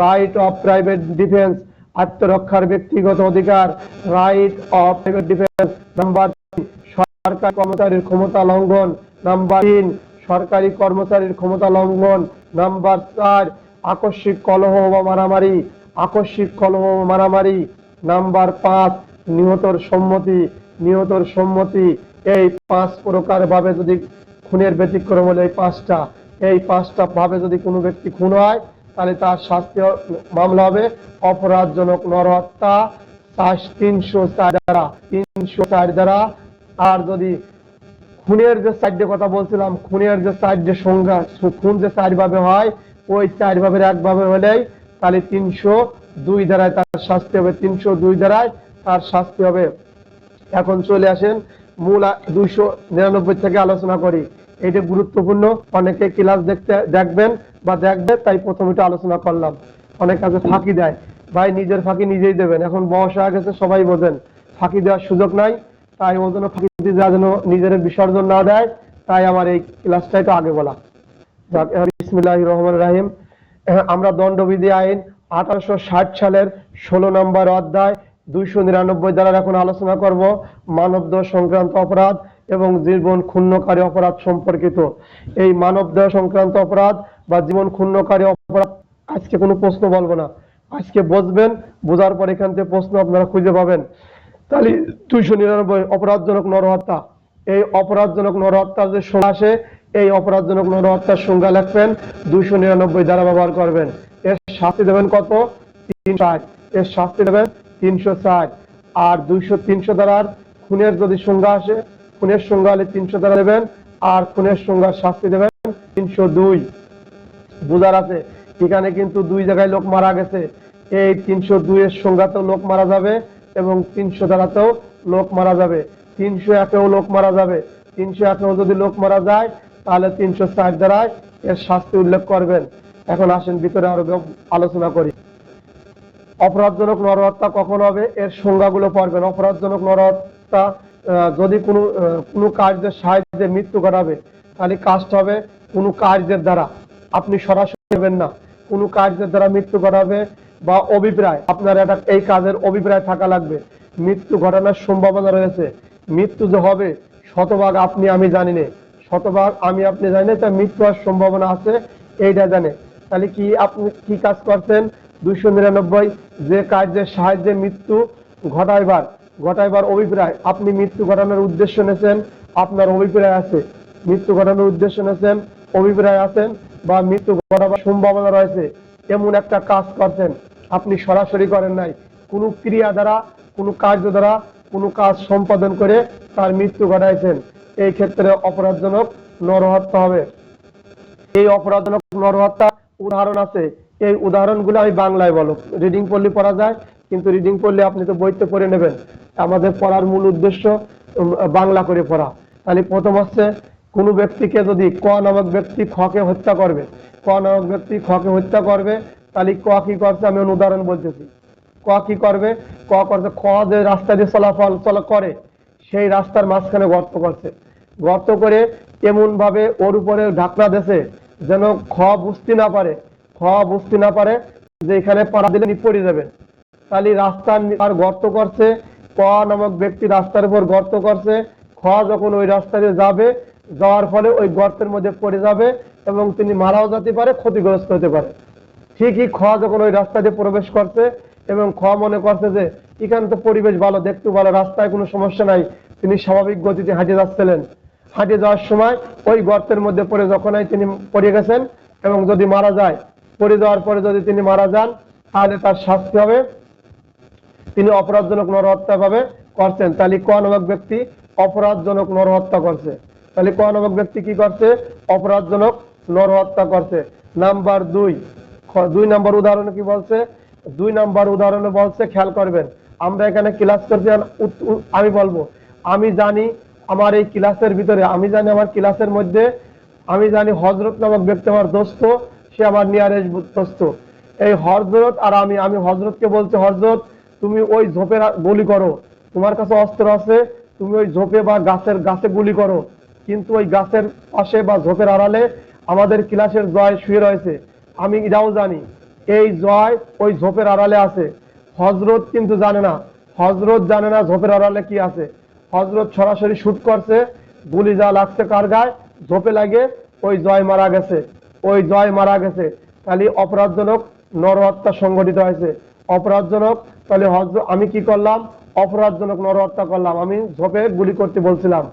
রাইট অফ প্রাইভেট ডিফেন্স, আত্মরক্ষার ব্যক্তিগত অধিকার, right of private defence. Number 3 সরকারি কর্মচারীর ক্ষমতা লঙ্ঘন। নাম্বার 3 সরকারি কর্মচারীর ক্ষমতা লঙ্ঘন। নাম্বার 4 আকস্মিক কলহ বা মারামারি, আকস্মিক কলহ বা মারামারি। নাম্বার 5 নিহতর সম্মতি, নিহতর সম্মতি। এই 5 প্রকার ভাবে যদি খুনের ব্যতিক্রম হলে এই পাঁচটা ভাবে যদি কোনো ব্যক্তি খুন হয় তাহলে তার শাস্তি মামলা হবে অপরাধজনক নরহত্যা 304 ধারা, 304 ধারা। আর যদি খুনের যে 4টে কথা বলছিলাম, খুনের যে 4টে সংজ্ঞা, খুন যে 4 ভাবে হয়, ওই 4 ভাবের এক ভাবে হলেই তাহলে 302 ধারায় তার শাস্তি হবে, 302 ধারায় তার শাস্তি হবে। এখন চলে আসেন মূল 299 থেকে আলোচনা করি। এটা গুরুত্বপূর্ণ, অনেকে ক্লাস দেখবেন বা দেখবে, তাই প্রথমে এটা আলোচনা করলাম। অনেক কাছে ফাঁকি দেয়, ভাই নিজের ফাঁকি নিজেই দেবেন। এখন বয়স হয়ে গেছে, সবাই বোঝেন ফাঁকি দেওয়ার সুযোগ নাই, তাই ওই জন্য ফাঁকি দিতে যাওয়ার জন্য নিজের বিসর্জন না দেয়, তাই আমার এই ক্লাসটা একটু আগে বলা। বিসমিল্লাহির রহমানির রহিম। আমরা দণ্ডবিধি আইন 1860 সালের 16 নম্বর অধ্যায় 299 ধারার এখন আলোচনা করব মানবদেহ সংক্রান্ত অপরাধ এবং জীবন ক্ষুণ্ণকারী অপরাধ সম্পর্কিত। এই মানবদেহ সংক্রান্ত অপরাধ বা জীবন ক্ষুণ্ণকারী অপরাধ আজকে কোনো প্রশ্ন বলবো না, আজকে বুঝবেন, বোঝার পর এখান থেকে প্রশ্ন আপনারা খুঁজে পাবেন। তাহলে 299 অপরাধজনক নরহত্যা। এই অপরাধজনক নরহত্যার যে সংজ্ঞা আসে, এই অপরাধজনক নরহত্যার সংজ্ঞা লিখবেন, 299 ধারা ব্যবহার করবেন। এর শাস্তি দেবেন কত? 360। এর শাস্তি দেবেন 360। আর 300 ধারার খুনের যদি সংজ্ঞা আসে, খুনের সংজ্ঞা হলে 300 ধারা দেবেন, আর খুনের সংজ্ঞার শাস্তি দেবেন 302। বুঝার আছে, এখানে কিন্তু 2 জায়গায় লোক মারা গেছে। এই 302 এর সংজ্ঞাতেও লোক মারা যাবে এবং 300 ধারাতেও লোক মারা যাবে, 301-এও লোক মারা যাবে। 301-এও যদি লোক মারা যায় তাহলে 360 ধারায় এর শাস্তি উল্লেখ করবেন। এখন আসেন ভিতরে আরো আলোচনা করি। অপরাধজনক নরহত্যা কখন হবে, এর সংজ্ঞাগুলো পড়বেন। অপরাধজনক নরহত্যা যদি কোনো কার্যের সাহায্যে মৃত্যু ঘটাবে, তাহলে কাজটা হবে কোনো কার্যের দ্বারা, আপনি সরাসরি দেবেন না, কোনো কার্যের দ্বারা মৃত্যু ঘটাবে বা অভিপ্রায়, আপনার একটা এই কাজের অভিপ্রায় থাকা লাগবে। মৃত্যু ঘটানোর সম্ভাবনা রয়েছে, মৃত্যু যে হবে শতভাগ আপনি আমি জানি না, শতভাগ আমি আপনি জানি না, তাই মৃত্যু হওয়ার সম্ভাবনা আছে এইটা জানে। তাহলে কি আপনি কি কাজ করছেন? 299 যে কার্যের সাহায্যে মৃত্যু ঘটাইবার অভিপ্রায়, আপনি মৃত্যু ঘটানোর উদ্দেশ্য নেছেন, আপনার অভিপ্রায় আছে, মৃত্যু ঘটানোর উদ্দেশ্য নেছেন, অভিপ্রায় আছেন বা মৃত্যু ঘটাবার সম্ভাবনা রয়েছে, এমন একটা কাজ করছেন, আপনি সরাসরি করেন নাই, কোনো ক্রিয়া দ্বারা, কোনো কার্য দ্বারা, কোনো কাজ সম্পাদন করে তার মৃত্যু ঘটাইছেন, এই ক্ষেত্রে অপরাধজনক নরহত্যা হবে। এই অপরাধজনক নরহত্যা উদাহরণ আছে, এই উদাহরণগুলো আমি বাংলায় বলো, রিডিং পড়লে পড়া যায়, কিন্তু রিডিং পড়লে আপনি তো বইতে পড়ে নেবেন, আমাদের পড়ার মূল উদ্দেশ্য বাংলা করে পড়া। তাহলে প্রথম হচ্ছে, কোনো ব্যক্তিকে যদি ক নামক ব্যক্তি খকে হত্যা করবে, ক নামক ব্যক্তি খকে হত্যা করবে, তাহলে ক কি করছে, আমি উদাহরণ বলতেছি। ক কি করবে? ক করছে, খ যে রাস্তা দিয়ে চলা করে, সেই রাস্তার মাঝখানে গর্ত করছে, গর্ত করে এমন ভাবে ওর উপরে ঢাকনা দিয়েছে যেন খ বুঝতে না পারে, খ বুঝতে না পারে যে এখানে পাড়া দিলে পড়ে যাবে। তাহলে রাস্তার আর গর্ত করছে, ক নামক ব্যক্তি রাস্তার উপর গর্ত করছে, খ যখন ওই রাস্তা দিয়ে যাবে, যাওয়ার ফলে ওই গর্তের মধ্যে পড়ে যাবে এবং তিনি মারাও যেতে পারে, ক্ষতিগ্রস্ত হতে পারে। ঠিকই খ যখন ওই রাস্তা দিয়ে প্রবেশ করছে এবং খ মনে করছে যে এখানে তো পরিবেশ ভালো, দেখতে ভালো, রাস্তায় কোনো সমস্যা নাই, তিনি স্বাভাবিক গতিতে হাঁটে যাচ্ছিলেন, হাঁটে যাওয়ার সময় ওই গর্তের মধ্যে পড়ে যখনই তিনি পড়ে গেছেন এবং যদি মারা যায়, পড়ে যাওয়ার পরে যদি তিনি মারা যান, তাহলে তার শাস্তি হবে, তিনি অপরাধজনক নরহত্যা ভাবে করছেন। তাহলে ক নামক ব্যক্তি অপরাধজনক নরহত্যা করছে। তাহলে ক নামক ব্যক্তি কি করছে? অপরাধজনক নরহত্যা করছে। নাম্বার 2 নম্বর উদাহরণে কি বলছে? 2 নম্বর উদাহরণে বলছে, খেয়াল করবেন, আমরা এখানে ক্লাস করছি, আমি বলবো, আমি জানি আমার এই ক্লাসের ভিতরে, আমি জানি আমার ক্লাসের মধ্যে, আমি জানি হযরত নামক ব্যক্তি আমার দোস্ত, সে আমার নিয়ারেস্ট দোস্ত। এই হযরত আর আমি হযরতকে বলছি, হযরত তুমি ওই ঝোপের গুলি করো, তোমার কাছে অস্ত্র আছে, তুমি ওই ঝোপে বা গাছে গুলি করো। কিন্তু ওই গাছের পাশে বা ঝোপের আড়ালে আমাদের ক্লাসের জয় শুয়ে রয়েছে, আমি এটাও জানি এই জয় ওই ঝোপের আড়ালে আছে। হযরত কিন্তু জানে না, হযরত জানে না ঝোপের আড়ালে কি আছে। হযরত সরাসরি শুট করছে, গুলি যা লাগছে কার গায়ে, ঝোপে লাগে, ওই জয় মারা গেছে, ওই জয় মারা গেছে। তাহলে অপরাধজনক নরহত্যা সংঘটিত হয়েছে, অপরাধজনক। তাহলে আমি কি করলাম, অপরাধজনক নরহত্যা করলাম। আমি ঝোপে গুলি করতে বলছিলাম,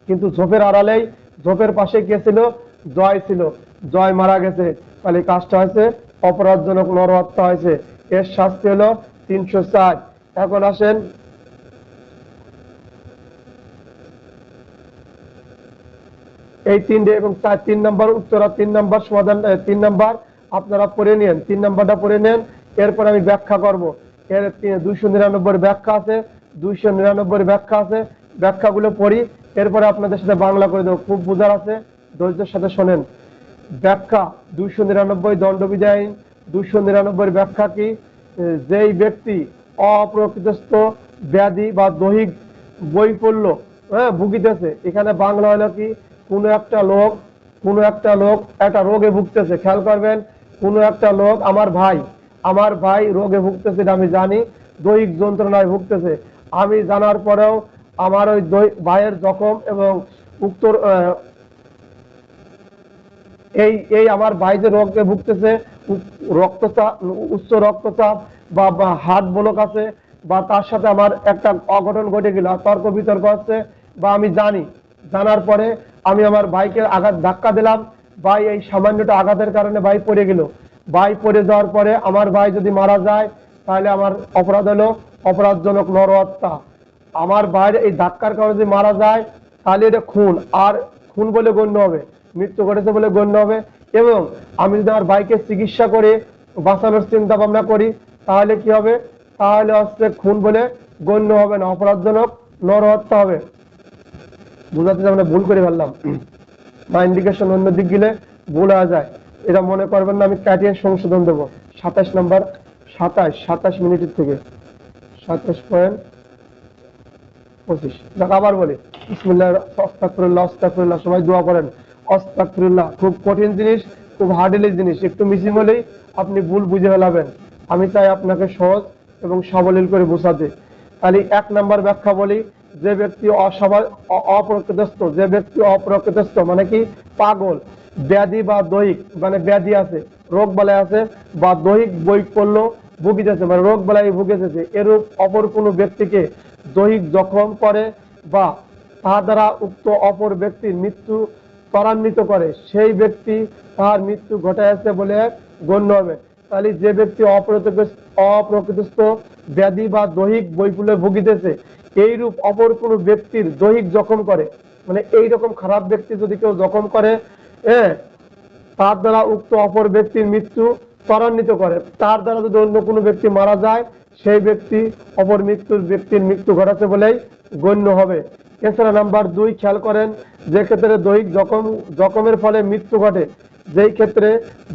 কিন্তু ঝোপের আড়ালেই, ঝোপের পাশে কে ছিল, জয় ছিল, জয় মারা গেছে। তাহলে কাজটা হয়েছে অপরাধজনক নরহত্যা হয়েছে। এর শাস্তি হলো 304। এখন আসেন এই 3 এবং 3 নম্বর উত্তর, 3 নম্বর সমাধান, 3 নম্বর আপনারা পড়ে নিন, 3 নম্বরটা পড়ে নেন। এরপর আমি ব্যাখ্যা করব। এর 299 ব্যাখ্যা আছে, 299 ব্যাখ্যা আছে, ব্যাখ্যাগুলো পড়ি, এরপরে আপনাদের সাথে বাংলা করে দেবো। খুব বোঝার আছে, ধৈর্যের সাথে শোনেন। ব্যাখ্যা 299 দণ্ডবিধি আইন 299 ব্যাখ্যা কি, যেই ব্যক্তি অপ্রকৃতস্থ ব্যাধি বা দৈহিক বৈকল্য ভুগিতেছে। এখানে বাংলা হলো কি, কোনো একটা লোক একটা রোগে ভুগতেছে। খেয়াল করবেন, কোনো একটা লোক, আমার ভাই রোগে ভুগতেছে, এটা আমি জানি, দৈহিক যন্ত্রণায় ভুগতেছে। আমি জানার পরেও আমার ওই ভাইয়ের জখম এবং উক্ত এই আমার ভাই যে রোগে ভুগতেছে, রক্তচাপ, উচ্চ রক্তচাপ বা হার্ট ব্লক আছে, বা তার সাথে আমার একটা অঘটন ঘটে গেল, তর্ক বিতর্ক হচ্ছে, বা আমি জানার পরে আমি আমার ভাইকে ধাক্কা দিলাম, ভাই এই সামান্যটা আঘাতের কারণে ভাই পড়ে গেল। ভাই পড়ে যাওয়ার পরে আমার ভাই যদি মারা যায়, তাহলে আমার অপরাধ হলো অপরাধজনক নরহত্যা। আমার ভাইয়ের এই ধাক্কার কারণে যদি মারা যায়, তাহলে এটা খুন, আর খুন বলে গণ্য হবে, মৃত্যু ঘটেছে বলে গণ্য হবে। এবং আমি যদি আমার ভাইকে চিকিৎসা করে বাঁচানোর চিন্তা ভাবনা করি, তাহলে কি হবে, তাহলে হচ্ছে খুন বলে গণ্য হবে না, অপরাধজনক নরহত্যা হবে। বুঝাতে আমরা ভুল করে ফেললাম, বা ইন্ডিকেশন অন্য দিক গেলে ভুল হয়ে যায়, এটা মনে করবেন না। আমি কাটিয়ে সংশোধন দেবো। 27 নম্বর, 27 মিনিটের থেকে 27.25। যাক আবার বলি, বিসমিল্লাহ, আস্তাগফিরুল্লাহ, আস্তাগফিরুল্লাহ, সবাই দোয়া করেন। আস্তাগফিরুল্লাহ খুব কঠিন জিনিস, খুব হার্ডলি জিনিস, একটু মিসিং হলেই আপনি ভুল বুঝে ফেলাবেন। আমি চাই আপনাকে সহজ এবং সাবলীল করে বোঝাতে। তাহলে 1 নম্বর ব্যাখ্যা বলি, যে ব্যক্তি অপ্রকৃতস্থ, যে ব্যক্তি অপ্রকৃতস্থ মানে কি, পাগল, ব্যাধি বা দৈহিক, মানে ব্যাধি আছে, রোগ বালাই আছে, বা দৈহিক বৈকল্য ভুগিতেছে, মানে রোগ বালাই ভুগিতেছে, এরূপ অপর কোনো ব্যক্তিকে দৈহিক জখম করে বা তার দ্বারা উক্ত অপর ব্যক্তির মৃত্যু ত্বরান্বিত করে, সেই ব্যক্তি তার মৃত্যু ঘটাইছে বলে গণ্য হবে। তাহলে যে ব্যক্তি অপ্রকৃতস্থ ব্যাধি বা দৈহিক বৈকল্যে ভুগিতেছে, এইরূপ অপর কোনো ব্যক্তির দৈহিক জখম করে, মানে এইরকম খারাপ ব্যক্তি যদি কেউ জখম করে, তার দ্বারা উক্ত অপর ব্যক্তির মৃত্যু ত্বরান্বিত করে, তার দ্বারা যদি অন্য কোনো ব্যক্তি মারা যায়, সেই ব্যক্তি অপর ব্যক্তির মৃত্যু ঘটাচ্ছে বলেই গণ্য হবে। এছাড়া নাম্বার 2 খেয়াল করেন, যে ক্ষেত্রে দৈহিক জখমের ফলে মৃত্যু ঘটে, যেই ক্ষেত্রে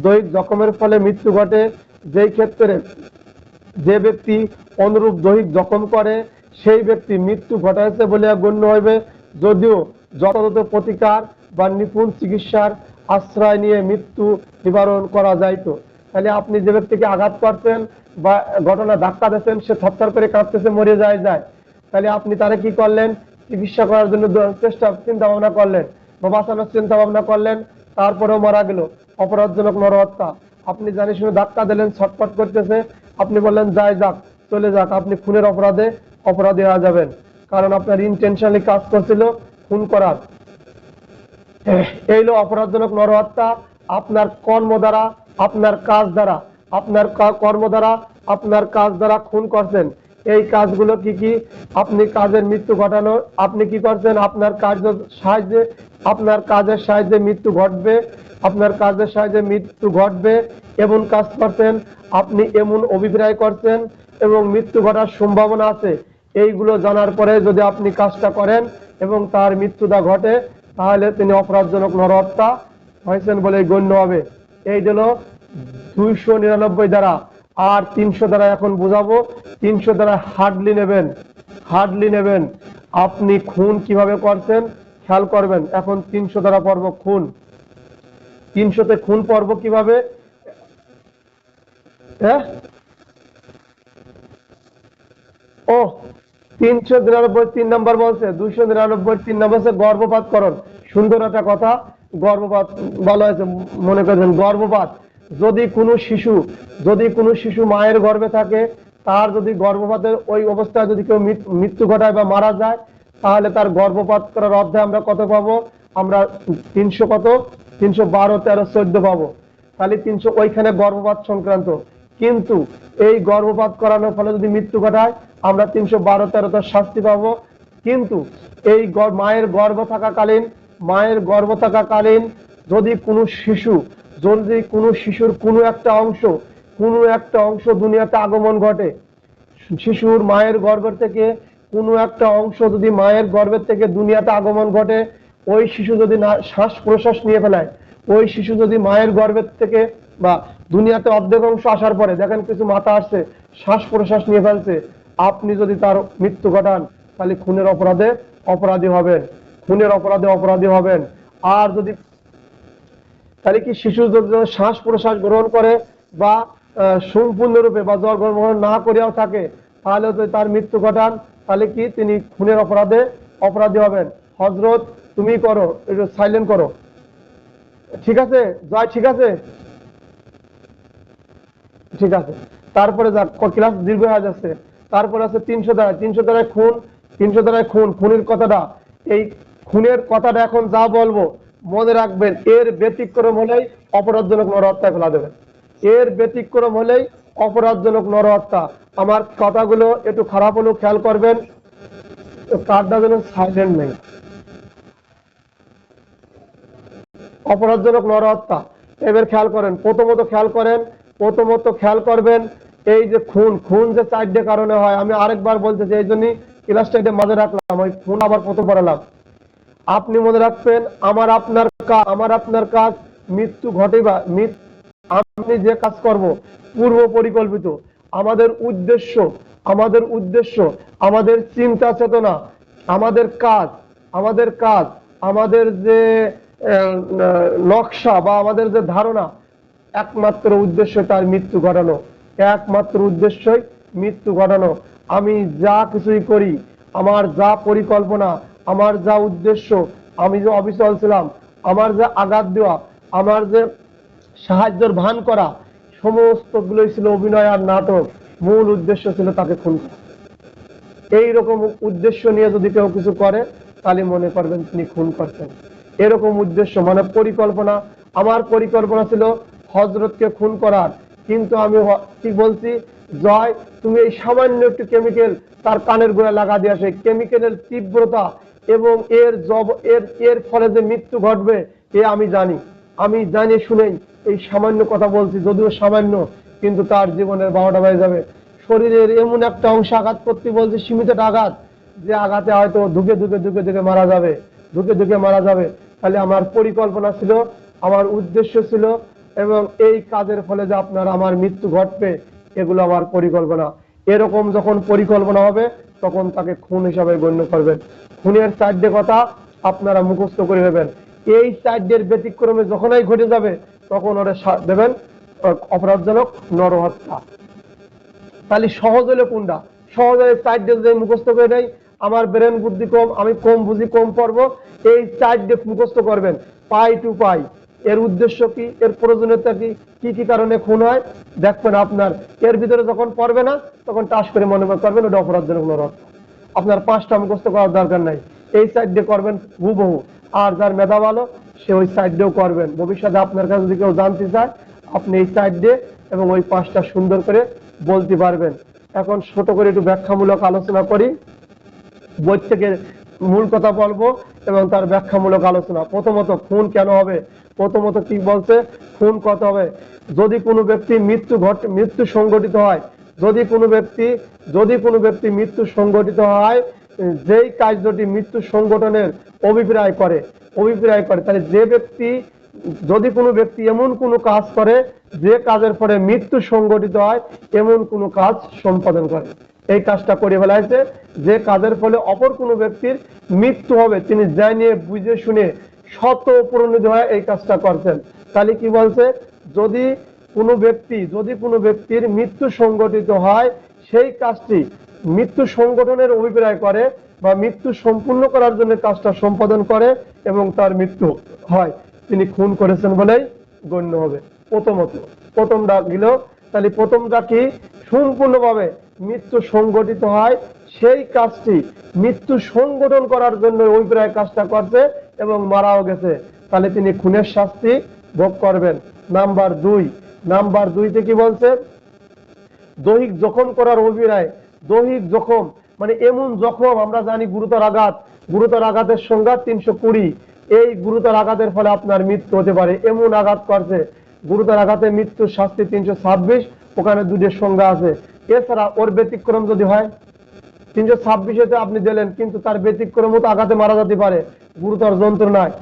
দৈহিক জখমের ফলে মৃত্যু ঘটে, যেই ক্ষেত্রে যে ব্যক্তি অনুরূপ দৈহিক জখম করে, সেই ব্যক্তি মৃত্যু ঘটাইছে বলে গণ্য হইবে, যদিও যথাযথ প্রতিকার বা নিপুণ চিকিৎসার আশ্রয় নিয়ে মৃত্যু নিবারণ করা যাইত। তাহলে আপনি যে ব্যক্তিকে আঘাত করছেন বা ঘটনা ধাক্কা দিয়েছেন, সে থরথর করে কাঁপতেছে, মরে যায়, তাহলে আপনি তারা কি করলেন, চিকিৎসা করার জন্য চিন্তা ভাবনা করলেন বা বাঁচানোর চিন্তা ভাবনা করলেন, তারপরেও মারা গেল, অপরাধজনক নরহত্যা। আপনি জানি শুনে ধাক্কা দিলেন, ছটফট করতেছে, আপনি বললেন যাক চলে যাক, আপনি খুনের অপরাধী হয়ে যাবেন, কারণ আপনার ইনটেনশনালি কাজ করছিল খুন করার। এই হলো অপরাধজনক নরহত্যা। আপনার কর্ম দ্বারা, আপনার কাজ দ্বারা, আপনার কর্ম দ্বারা, আপনার কাজ দ্বারা খুন করছেন। এই কাজগুলো কি কি, আপনি কাজের মৃত্যু ঘটানো, আপনি কি করছেন, আপনার কাজের সাহায্যে মৃত্যু ঘটবে, আপনার কাজের সাহায্যে মৃত্যু ঘটবে এমন কাজ করছেন, আপনি এমন অভিপ্রায় করছেন এবং মৃত্যু ঘটার সম্ভাবনা আছে। এইগুলো জানার পরে যদি আপনি কাজটা করেন এবং তার মৃত্যুটা ঘটে, তাহলে তিনি অপরাধজনক নরহত্যা হয়েছেন বলে গণ্য হবে। এই হলো 299 দ্বারা আর 300 দ্বারা এখন বোঝাবো। 300 দ্বারা হার্ডলি নেবেন। আপনি খুন কিভাবে করছেন খেয়াল করবেন। এখন 300 দ্বারা পর্ব খুন, 300তে খুন পর্ব কিভাবে? হ্যাঁ, ও 399 3 নম্বর বলছে, 299 3 নম্বর হচ্ছে গর্ভপাতকরণ। সুন্দর একটা কথা, গর্ভপাত বলা হয়েছে। মনে করবেন গর্ভপাত, যদি কোনো শিশু মায়ের গর্ভে থাকে, তার যদি গর্ভপাতের ওই অবস্থায় যদি কেউ মৃত্যু ঘটায় বা মারা যায়, তাহলে তার গর্ভপাত করার অধ্যায় আমরা কত পাবো? আমরা 300 কত 312 13 14 পাবো। তাহলে 300 ওইখানে গর্ভপাত সংক্রান্ত। কিন্তু এই গর্ভপাত করানোর ফলে যদি মৃত্যু ঘটায়, আমরা 312 13 তার শাস্তি পাবো। কিন্তু এই মায়ের গর্ভ থাকাকালীন যদি কোনো শিশুর কোনো একটা অংশ দুনিয়াতে আগমন ঘটে, শিশুর মায়ের গর্ভের থেকে কোনো একটা অংশ যদি মায়ের গর্ভের থেকে দুনিয়াতে আগমন ঘটে, ওই শিশু যদি শ্বাস প্রশ্বাস নিয়ে ফেলায়, ওই শিশু যদি মায়ের গর্ভের থেকে বা দুনিয়াতে অর্ধেক অংশ আসার পরে দেখেন কিছু মাথা আসছে, শ্বাস প্রশ্বাস নিয়ে ফেলছে, আপনি যদি তার মৃত্যু ঘটান, তাহলে খুনের অপরাধে অপরাধী হবেন। আর যদি তাহলে কি শিশু যদি শ্বাস প্রশ্বাস গ্রহণ করে বা সম্পূর্ণরূপে বা জন্মগ্রহণ না করিয়াও থাকে, তাহলে যদি তার মৃত্যু ঘটান, তাহলে কি তিনি খুনের অপরাধী হবেন। হযরত তুমি করো, একটু সাইলেন্ট করো, ঠিক আছে জয়, ঠিক আছে। তারপরে ক্লাস দীর্ঘ হয়ে যাচ্ছে। তারপরে আছে 300 দ্বারায় খুনের কথাটা, এই খুনের কথাটা এখন যা বলবো মনে রাখবেন। এর ব্যতিক্রম হলেই অপরাধজনক নরহত্যায় ফেলা দেবেন। আমার কথাগুলো একটু খারাপ হলেও খেয়াল করবেন, কার্ডটা যেন সাইলেন্ট নেই। অপরাধজনক নরহত্যা, এবার খেয়াল করবেন। এই যে খুন যে 4টে কারণে হয়, আমি আরেকবার বলতেছি, এই জন্যই ক্লাসটা এটা মাঝে রাখলাম, ওই খুন আবার প্রথম পড়ালাম। আপনি মনে রাখবেন, আমার আপনার কাজ মৃত্যু ঘটেবা, আপনি যে কাজ করব পূর্ব পরিকল্পিত। আমাদের উদ্দেশ্য, আমাদের চিন্তা চেতনা, আমাদের কাজ, আমাদের যে নকশা বা আমাদের যে ধারণা, একমাত্র উদ্দেশ্য তার মৃত্যু ঘটানো। আমি যা কিছুই করি, আমার যা পরিকল্পনা, আমার যা উদ্দেশ্য, আমি যে অবিচল ছিলাম, আমার যে আঘাত দেওয়া, আমার যে সাহায্যের ভান করা, সমস্তগুলোই ছিল অভিনয় আর নাটক। মূল উদ্দেশ্য ছিল তাকে খুন করা। এইরকম উদ্দেশ্য নিয়ে যদি কেউ কিছু করে, তাহলে মনে করবেন তিনি খুন করছেন। এরকম উদ্দেশ্য মানে পরিকল্পনা। আমার পরিকল্পনা ছিল হযরতকে খুন করার, কিন্তু আমি কি বলছি, জয় তুমি এই সামান্য একটু কেমিক্যাল তার কানের গোড়ায় লাগা দিয়ে, সেই কেমিক্যালের তীব্রতা এবং এর ফলে যে মৃত্যু ঘটবে, এ আমি জানি শুনেই এই সামান্য কথা বলছি, যদিও সামান্য, কিন্তু তার জীবনের 12টা বেজে যাবে। শরীরের এমন একটা অংশ আঘাত করতে বলছে, সীমিত আঘাত, যে আঘাতে হয়তো ধুকে মারা যাবে। তাহলে আমার পরিকল্পনা ছিল, আমার উদ্দেশ্য ছিল, এবং এই কাজের ফলে যে আমার মৃত্যু ঘটবে, এগুলো আমার পরিকল্পনা। এরকম যখন পরিকল্পনা হবে, তখন তাকে খুন হিসাবে গণ্য করবেন। খুনের 4টে কথা আপনারা মুখস্থ করে নেবেন। এই 4টের ব্যতিক্রমে যখনই ঘটে যাবে, তখন ওরা দেবেন অপরাধজনক নরহত্যা। তাহলে সহজ হলে কোনটা? সহজ হলে 4টে যদি মুখস্থ করে নেই, আমার ব্রেন বুদ্ধি কম, আমি কম বুঝি, কম পড়বো, এই 4টে মুখস্থ করবেন পাই টু পাই। এর উদ্দেশ্য কি, এর প্রয়োজনীয়তা কি, কি কারণে খুন হয়, দেখবেন আপনার এর ভিতরে যখন পড়বে না, তখন টাস করে মনে করবেন ওটা অপরাধজনক নরহত্যা। আপনার 5টা মুখস্থ করার দরকার নাই, এই 4টে করবেন হুবহু। আর যার মেধা ভালো, সে ওই 4টেও করবেন। ভবিষ্যতে আপনার কাছে যদি কেউ জানতে চায়, আপনি এই 4টে এবং ওই 5টা সুন্দর করে বলতে পারবেন। এখন ছোট করে একটু ব্যাখ্যামূলক আলোচনা করি। বই থেকে মূল কথা বলবো এবং তার ব্যাখ্যামূলক আলোচনা। প্রথমত খুন কেন হবে, প্রথমত কি বলছে, খুন কত হবে? যদি কোনো ব্যক্তি মৃত্যু সংঘটিত হয়, যেই কার্যটি মৃত্যু সংগঠনের অভিপ্রায় করে, তাহলে যে ব্যক্তি যদি কোনো ব্যক্তি এমন কোনো কাজ করে যে কাজের ফলে মৃত্যু সংঘটিত হয়, এমন কোনো কাজ সম্পাদন করে, এই কাজটা করে ফেলাইছে, যে কাজের ফলে অপর কোনো ব্যক্তির মৃত্যু হবে, তিনি জানিয়ে বুঝে শুনে শত প্রণোদিত হয়ে এই কাজটা করছেন। তাহলে কি বলছে, যদি কোনো ব্যক্তির মৃত্যু সংঘটিত হয়, সেই কাজটি মৃত্যু সংগঠনের অভিপ্রায় করে বা মৃত্যু সম্পূর্ণ করার জন্য কাজটা সম্পাদন করে এবং তার মৃত্যু হয়, তিনি খুন করেছেন বলেই গণ্য হবে। প্রথমটা গেল, তাহলে প্রথমটা কি, সম্পূর্ণভাবে মৃত্যু সংগঠিত হয়, সেই কাজটি মৃত্যু সংগঠন করার জন্য অভিপ্রায় কাজটা করছে এবং মারাও গেছে, তাহলে তিনি খুনের শাস্তি ভোগ করবেন। নাম্বার দুইতে কি বলছে, দৈহিক জখম করার অভিপ্রায়, দৈহিক জখম মানে এমন জখম, আমরা জানি গুরুতর আঘাতের সংজ্ঞা 320, এই গুরুতর আঘাতের ফলে আপনার মৃত্যু হতে পারে, এমন আঘাত করছে, গুরুতর আঘাতে মৃত্যুর শাস্তি 326, ওখানে দুটোর সংজ্ঞা আছে। এছাড়া ওর ব্যতিক্রম যদি হয়, 326-তে আপনি দিলেন, কিন্তু তার ব্যতিক্রম তো আঘাতে মারা যেতে পারে, গুরুতর যন্ত্রণায়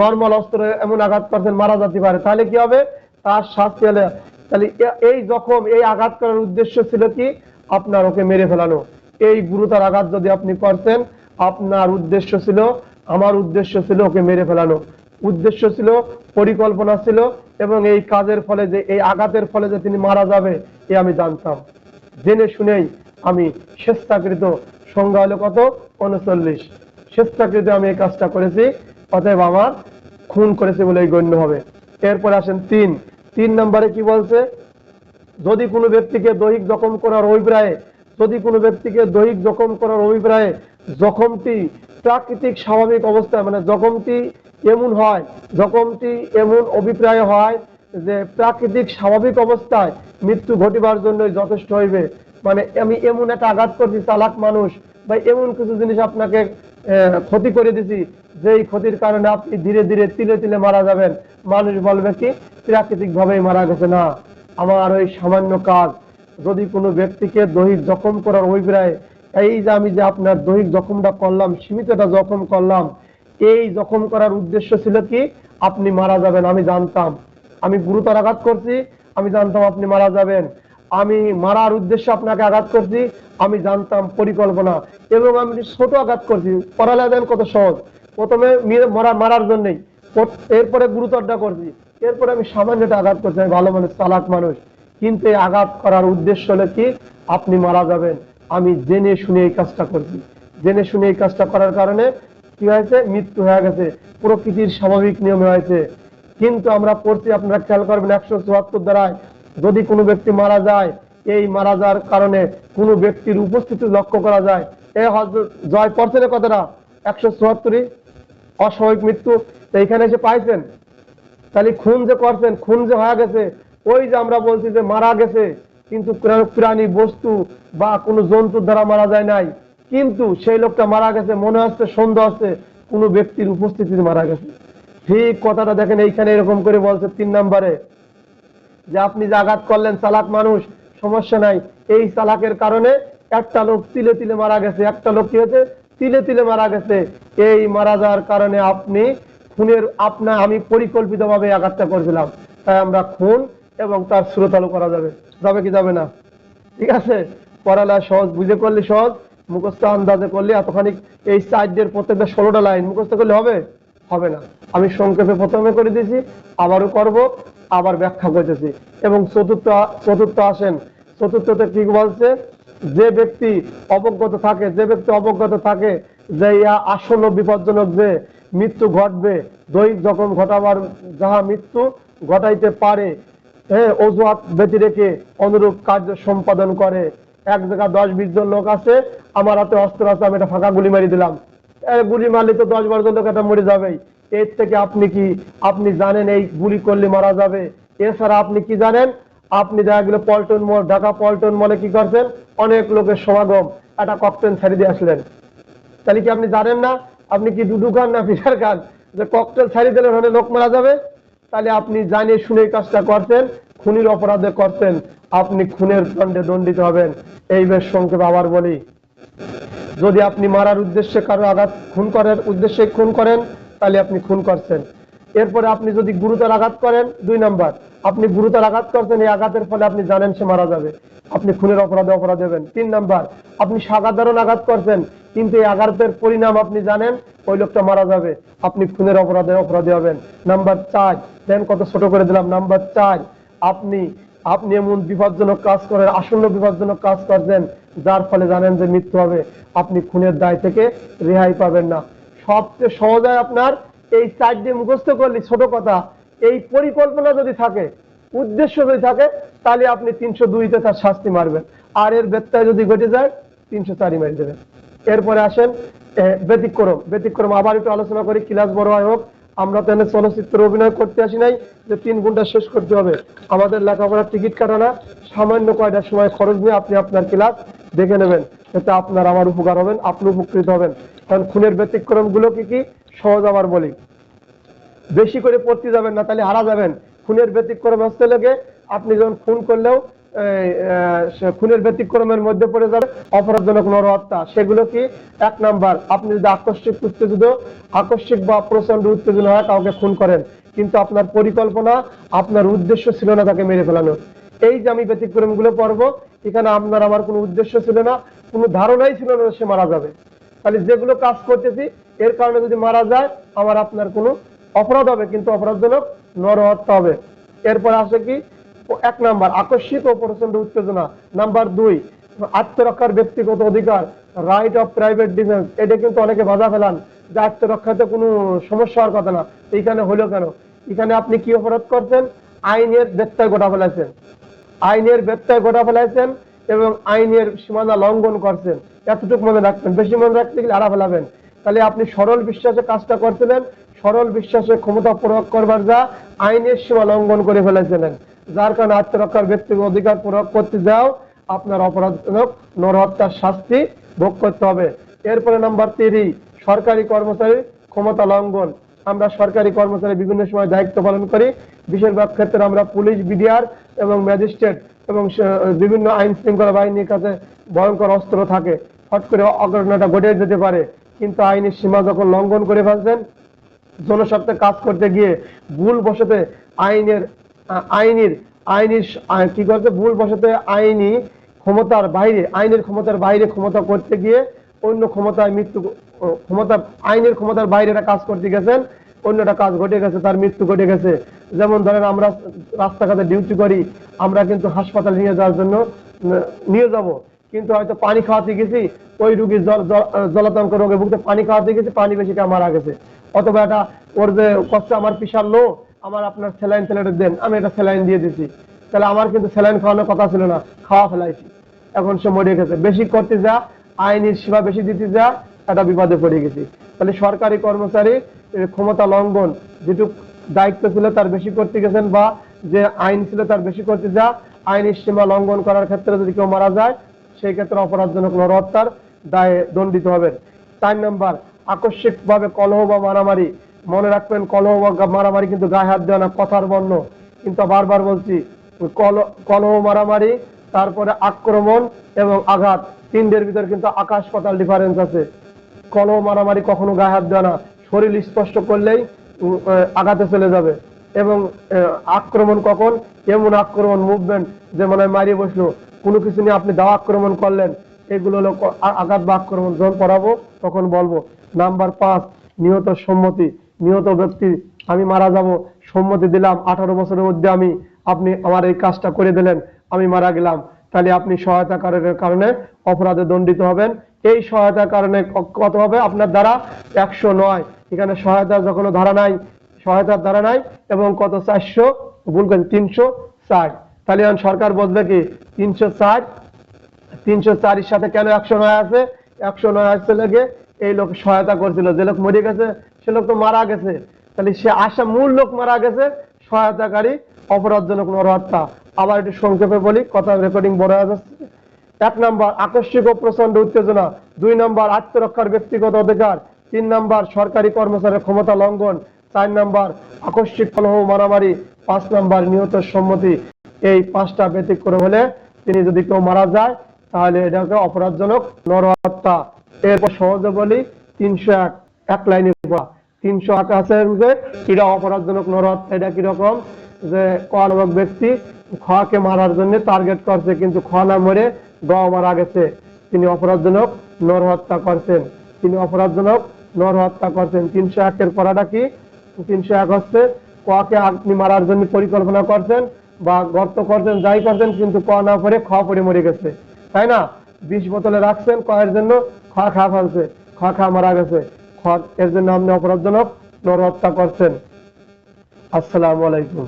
নর্মাল অস্ত্র এমন আঘাত করছেন মারা যেতে পারে, তাহলে কি হবে, তার শাস্তি হলে, তাহলে এই জখম, এই আঘাত করার উদ্দেশ্য ছিল কি, আপনার ওকে মেরে ফেলানো। এই গুরুতর আঘাত যদি আপনি করছেন, আপনার উদ্দেশ্য ছিল, আমার উদ্দেশ্য ছিল ওকে মেরে ফেলানো, উদ্দেশ্য ছিল, পরিকল্পনা ছিল, এবং এই কাজের ফলে যে, এই আঘাতের ফলে যে তিনি মারা যাবে, এ আমি জানতাম, জেনে শুনেই আমি স্বেচ্ছাকৃত, সংজ্ঞা হলো কত, 39, স্বেচ্ছাকৃত আমি এই কাজটা করেছি, অতএব আমার খুন করেছে বলেই গণ্য হবে। এরপর আসেন 3 নম্বরে কি বলছে, যদি কোনো ব্যক্তিকে দৈহিক জখম করার অভিপ্রায়ে জখমটি প্রাকৃতিক স্বাভাবিক অবস্থায়, মানে জখমটি এমন অভিপ্রায় হয় যে প্রাকৃতিক স্বাভাবিক অবস্থায় মৃত্যু ঘটিবার জন্য যথেষ্ট হইবে, মানে আমি এমন একটা আঘাত করছি, চালাক মানুষ বা এমন কিছু জিনিস আপনাকে ক্ষতি করে দিছি, যেই ক্ষতির কারণে আপনি ধীরে ধীরে তিলে তিলে মারা যাবেন, মানুষ বলবে কি প্রাকৃতিক ভাবেই মারা গেছে, না, আমার ওই সামান্য কাজ। যদি কোনো ব্যক্তিকে দৈহিক জখম করার অভিপ্রায়, এই যে আমি যে আপনার দৈহিক জখমটা করলাম, সীমিত একটা জখম করলাম, এই জখম করার উদ্দেশ্য ছিল কি, আপনি মারা যাবেন, আমি জানতাম, আমি গুরুতর আঘাত করছি, আমি জানতাম আপনি মারা যাবেন, আমি মারার উদ্দেশ্যে আপনাকে আঘাত করছি, আমি জানতাম, পরিকল্পনা, এবং আমি ছোট আঘাত করছি, পড়ালে দেন কত সহজ, প্রথমে মারার জন্যই, এরপরে গুরুতরটা করছি, এরপরে আমি সামান্যটা আঘাত করছি, আমি ভালো মানুষ, চালাক মানুষ, কিন্তু এই আঘাত করার উদ্দেশ্য হলো কি, আপনি মারা যাবেন, আমি জেনে শুনে এই কাজটা করছি, জেনে শুনে এই কাজটা করার কারণে কি হয়েছে, মৃত্যু হয়ে গেছে, প্রকৃতির স্বাভাবিক নিয়মে হয়েছে। কিন্তু আমরা পড়ছি, আপনারা খেয়াল করবেন, 174 দ্বারায় যদি কোনো ব্যক্তি মারা যায়, এই মারা যাওয়ার কারণে কোনো ব্যক্তির উপস্থিতি লক্ষ্য করা যায়, এই জয় পড়ছেন কতটা, 174, অস্বাভাবিক মৃত্যু, তো এইখানে এসে পাইছেন, তাহলে খুন যে করছেন, খুন যে হয়ে গেছে, ওই যে আমরা বলছি যে মারা গেছে, কিন্তু প্রাণী বস্তু বা কোনো জন্তুর দ্বারা মারা যায় নাই, কিন্তু সেই লোকটা মারা গেছে, মনে হচ্ছে, সন্দেহ হচ্ছে কোনো ব্যক্তির উপস্থিতিতে মারা গেছে। ঠিক কথাটা দেখেন, এইখানে এরকম করে বলছে 3 নম্বরে, যে আপনি যে আঘাত করলেন, চালাক মানুষ, সমস্যা নাই, এই চালাকের কারণে একটা লোক তিলে তিলে মারা গেছে, একটা লোক কি হয়েছে, তিলে তিলে মারা গেছে, এই মারা যাওয়ার কারণে আপনি আমি পরিকল্পিতভাবে আঘাতটা করেছিলাম, তাই আমরা খুন এবং তার শ্রোতালু করা যাবে, যাবে কি যাবে না, ঠিক আছে, পড়ালা সহজ, বুঝে করলে সহজ, মুখস্থ আন্দাজে করলে এতখানি, এই সাইডের প্রত্যেকটা 16টা লাইন মুখস্থ করলে হবে না, আমি সংক্ষেপে প্রথমে করে দিয়েছি, আবারও করব, আবার ব্যাখ্যা করতেছি। এবং চতুর্থ আসেন, চতুর্থতে কি বলছে, যে ব্যক্তি অবগত থাকে যে আসন্ন বিপজ্জনক যে মৃত্যু ঘটবে, দৈহিক জখম ঘটাবার যাহা মৃত্যু ঘটাইতে পারে, অজুহাত ব্যতি রেখে অনুরূপ কার্য সম্পাদন করে। এক জায়গায় 10-20 জন লোক আছে, আমার হাতে অস্ত্র আছে, আমি একটা ফাঁকা গুলি মারি দিলাম, গুলি মারলে তো 10-12 জন লোক একটা মরে যাবেই, এর থেকে আপনি জানেন এই গুলি করলে মারা যাবে, এছাড়া আপনি কি জানেন, আপনি দেখা গেল পল্টন মোড়, ঢাকা পল্টন মলে কি করছেন, অনেক লোকের সমাগম, একটা ককটেল ছাড়ি দিয়ে আসলেন, তাহলে কি আপনি জানেন না, আপনি কি দুডু খান না ফিশার খান, যে ককটেল ছাড়ি দিলে ওখানে লোক মারা যাবে, তাহলে আপনি জানিয়ে শুনে কাজটা করছেন, খুনির অপরাধে করছেন, আপনি খুনের দণ্ডে দণ্ডিত হবেন। এই বেশ সংক্ষেপে আবার বলি, যদি আপনি মারার উদ্দেশ্যে কারো খুন করার উদ্দেশ্যে খুন করেন, তাহলে আপনি খুন করছেন, এরপরে আপনি যদি গুরুতর আঘাত করেন, 2 নাম্বার, আপনি গুরুতর আঘাত করছেন, এই আঘাতের ফলে আপনি জানেন সে মারা যাবে, আপনি খুনের অপরাধে অপরাধ হবেন। 3 নাম্বার, আপনি সাধারণ আঘাত করছেন কিন্তু এই আঘাতের পরিণাম আপনি জানেন ওই লোকটা মারা যাবে, আপনি খুনের অপরাধে অপরাধী হবেন। নাম্বার 4, দেন কত ছোট করে দিলাম। নাম্বার 4, আপনি আপনি এমন বিপজ্জনক কাজ করেন, আসন্ন বিপজ্জনক কাজ করছেন যার ফলে জানেন যে মৃত্যু হবে, আপনি খুনের দায় থেকে রেহাই পাবেন না। সবচেয়ে সহজ হয় আপনার এই 4টি মুখস্থ করলে ছোট কথা, এই পরিকল্পনা যদি থাকে, উদ্দেশ্য যদি থাকে, তাহলে আপনি 302-তে তার শাস্তি মারবেন, আর এর ব্যত্যয় যদি ঘটে যায় 304-ই মেরে দেবেন। এরপরে আসেন ব্যতিক্রম। ব্যতিক্রম আবার একটু আলোচনা করি, ক্লাস বড় হয় হোক। আমরা তো এনে চলচ্চিত্রে অভিনয় করতে আসি নাই যে 3 ঘন্টা শেষ করতে হবে। আমাদের লেখাপড়ার টিকিট কাটা না, সামান্য কয়টা সময় খরচ নিয়ে আপনি আপনার ক্লাস দেখে নেবেন, এতে আপনার আমার উপকার হবেন, আপনি উপকৃত হবেন। কারণ খুনের ব্যতিক্রম গুলো কি কি সহজ আবার বলি, বেশি করে পড়তে যাবেন না, তাহলে হারা যাবেন। খুনের ব্যতিক্রম হচ্ছে লেগে আপনি যখন খুন করলেও খুনের ব্যতিক্রমের মধ্যে পড়ে যাবে অপরাধজনক নরহত্যা। সেগুলো কি? 1 নাম্বার, আপনি যদি আকস্মিক বা প্রচন্ড উত্তেজনা হয় কাউকে খুন করেন, কিন্তু আপনার পরিকল্পনা, আপনার উদ্দেশ্য ছিল না তাকে মেরে ফেলানো। এই যে আমি ব্যতিক্রম গুলো পড়বো, এখানে আপনার আমার কোনো উদ্দেশ্য ছিল না, কোনো ধারণাই ছিল না সে মারা যাবে। তাহলে যেগুলো কাজ করতেছি এর কারণে যদি মারা যায় আমার আপনার কোনো অপরাধ হবে, কিন্তু অপরাধজনক নরহত্যা হবে। এরপর আসে কি? 1 নাম্বার, আকস্মিক ও প্রচন্ড উত্তেজনা। নাম্বার 2, আত্মরক্ষার ব্যক্তিগত অধিকার, রাইট অফ প্রাইভেট ডিফেন্স। এটা কিন্তু অনেকে বাধা ফেলান যে আত্মরক্ষাতে কোনো সমস্যা হওয়ার কথা না, এইখানে হলো কেন? এখানে আপনি কি অপরাধ করছেন? আইনের ব্যত্যয় ঘটা ফেলাইছেন, আইনের ব্যত্যয় ঘটা ফেলাইছেন এবং আইনের সীমানা লঙ্ঘন করছেন। এতটুকু মনে রাখবেন, বেশি মনে রাখতে গেলে হারা ফেলাবেন। তাহলে আপনি সরল বিশ্বাসে কাজটা করছিলেন, সরল বিশ্বাসে ক্ষমতা প্রয়োগ করবার যা আইনের সীমা লঙ্ঘন করে ফেলেছিলেন, যার কারণে আত্মরক্ষার ব্যক্তিগত অধিকার প্রয়োগ করতে যাও আপনার অপরাধজনক নরহত্যার শাস্তি ভোগ করতে হবে। এরপরে নাম্বার 3, সরকারি কর্মচারীর ক্ষমতা লঙ্ঘন। আমরা সরকারি কর্মচারী বিভিন্ন সময় দায়িত্ব পালন করি, বেশিরভাগ ক্ষেত্রে আমরা পুলিশ, বিডিআর এবং ম্যাজিস্ট্রেট এবং বিভিন্ন আইন শৃঙ্খলা বাহিনীর কাছে ভয়ঙ্কর অস্ত্র থাকে, হট করে অঘটনাটা ঘটে যেতে পারে, কিন্তু আইনের সীমা যখন লঙ্ঘন করে ফেলছেন, জনস্বার্থে কাজ করতে গিয়ে ভুল বশতে কি করতে, ভুল বশতে আইনের ক্ষমতার বাইরে ক্ষমতা করতে গিয়ে অন্য আইনের ক্ষমতার বাইরে একটা কাজ করতে গেছেন, অন্যটা কাজ ঘটে গেছে, তার মৃত্যু ঘটে গেছে। যেমন ধরেন আমরা রাস্তাঘাটে ডিউটি করি, আমরা কিন্তু হাসপাতালে নিয়ে যাওয়ার জন্য নিয়ে যাব, কিন্তু হয়তো পানি খাওয়াতে গেছি, ওই রুগী জলাতঙ্ক রোগে ভুগতে পানি খাওয়াতে গেছি, পানি বেশি খেয়ে মারা গেছে। অথবা এটা ওর যে কষ্ট, আমার প্রেশার লো, আমার আপনার স্যালাইন দেন, আমি এটা স্যালাইন দিয়ে দিছি, তাহলে আমার কিন্তু স্যালাইন খাওয়ানোর কথা ছিল না, খাওয়া ফেলাইছি, এখন সে মরে গেছে। বেশি করতে যা, আইনের সেবা বেশি দিতে যা, এটা বিপদে পড়ে গেছি। তাহলে সরকারি কর্মচারী ক্ষমতা লঙ্ঘন, যেটুক দায়িত্ব ছিল তার বেশি করতে গেছেন, বা যে আইন ছিল তার বেশি করতে যা আইনের সীমা লঙ্ঘন করার ক্ষেত্রে যদি কেউ মারা যায়, সেই ক্ষেত্রে অপরাধজনক নরহত্যার দায়ে দণ্ডিত হবেন। 4 নাম্বার, আকস্মিক ভাবে কলহ বা মারামারি। মনে রাখবেন, কলহ বা মারামারি কিন্তু গায়ে হাত দেওয়া না, কথার বর্ণ, কিন্তু বারবার বলছি, কলহ মারামারি, তারপরে আক্রমণ এবং আঘাত, 3টের ভিতর কিন্তু আকাশ পাতাল ডিফারেন্স আছে। কলহ মারামারি কখনো গায়ে হাত দেওয়া না, শরীর স্পষ্ট করলেই আঘাতে চলে যাবে। এবং আক্রমণ কখন? এমন আক্রমণ, মুভমেন্ট, যে মনে হয় মারিয়ে বসলো, কোনো কিছু নিয়ে আপনি দাও আক্রমণ করলেন, এগুলো হলো আঘাত বা আক্রমণ। যখন পড়াবো তখন বলবো। নাম্বার 5, নিহত সম্মতি। নিহত ব্যক্তি, আমি মারা যাব, সম্মতি দিলাম 18 বছরের মধ্যে আপনি আমার এই কাজটা করে দিলেন, আমি মারা গেলাম, তাহলে আপনি সহায়তা কারণে অপরাধে দণ্ডিত হবেন। এই সহায়তার কারণে কত হবে আপনার দ্বারা? 109। এখানে সহায়তার যখন সহায়তার ধারা নাই, এবং কত 400, ভুল করে 360। তাহলে এখন সরকার বলবে কি 360, 304 এর সাথে কেন 109 আছে? 109 আসছে লেগে এই লোক সহায়তা করছিল, যে লোক মরে গেছে সে লোক তো মারা গেছে, তাহলে সে মূল লোক মারা গেছে, সহায়তাকারী অপরাধজনক নরহত্যা। আবার একটু সংক্ষেপে বলি, কথা রেকর্ডিং বড় হয়ে যাচ্ছে। 1 নাম্বার, আকস্মিক ও প্রচন্ড উত্তেজনা। 2 নাম্বার, আত্মরক্ষার ব্যক্তিগত অধিকার। 3 নাম্বার, সরকারি কর্মচারীর ক্ষমতা লঙ্ঘন। 4 নাম্বার, আকস্মিক কলহ মারামারি। 5 নাম্বার, নিহত সম্মতি। এই 5টা ব্যতিক্রম হলে তিনি যদি কেউ মারা যায়, তাহলে এটাকে অপরাধজনক নরহত্যা। এরপর সহজে বলি 301, এক লাইনে পড়া। 300 আছে যে এটা অপরাধজনক নরহত্যা। এটা কিরকম যে ক নামক ব্যক্তি খকে মারার জন্য টার্গেট করছে, কিন্তু খ না মরে গ মারা গেছে, তিনি অপরাধজনক নরহত্যা করছেন। তিনি অপরাধজনক নরহত্যা করছেন। 301 পড়াটা কি? 301 হচ্ছে ককে আপনি মারার জন্য পরিকল্পনা করছেন বা গর্ত করছেন, যাই করছেন, কিন্তু ক না পড়ে খ পড়ে মরে গেছে, তাই না? 20 বোতলে রাখছেন কয়ের জন্য, খ খা ফেলছে, খ খা মারা গেছে, খ এর জন্য আপনি অপরাধজনক নরহত্যা করছেন। আসসালামু আলাইকুম।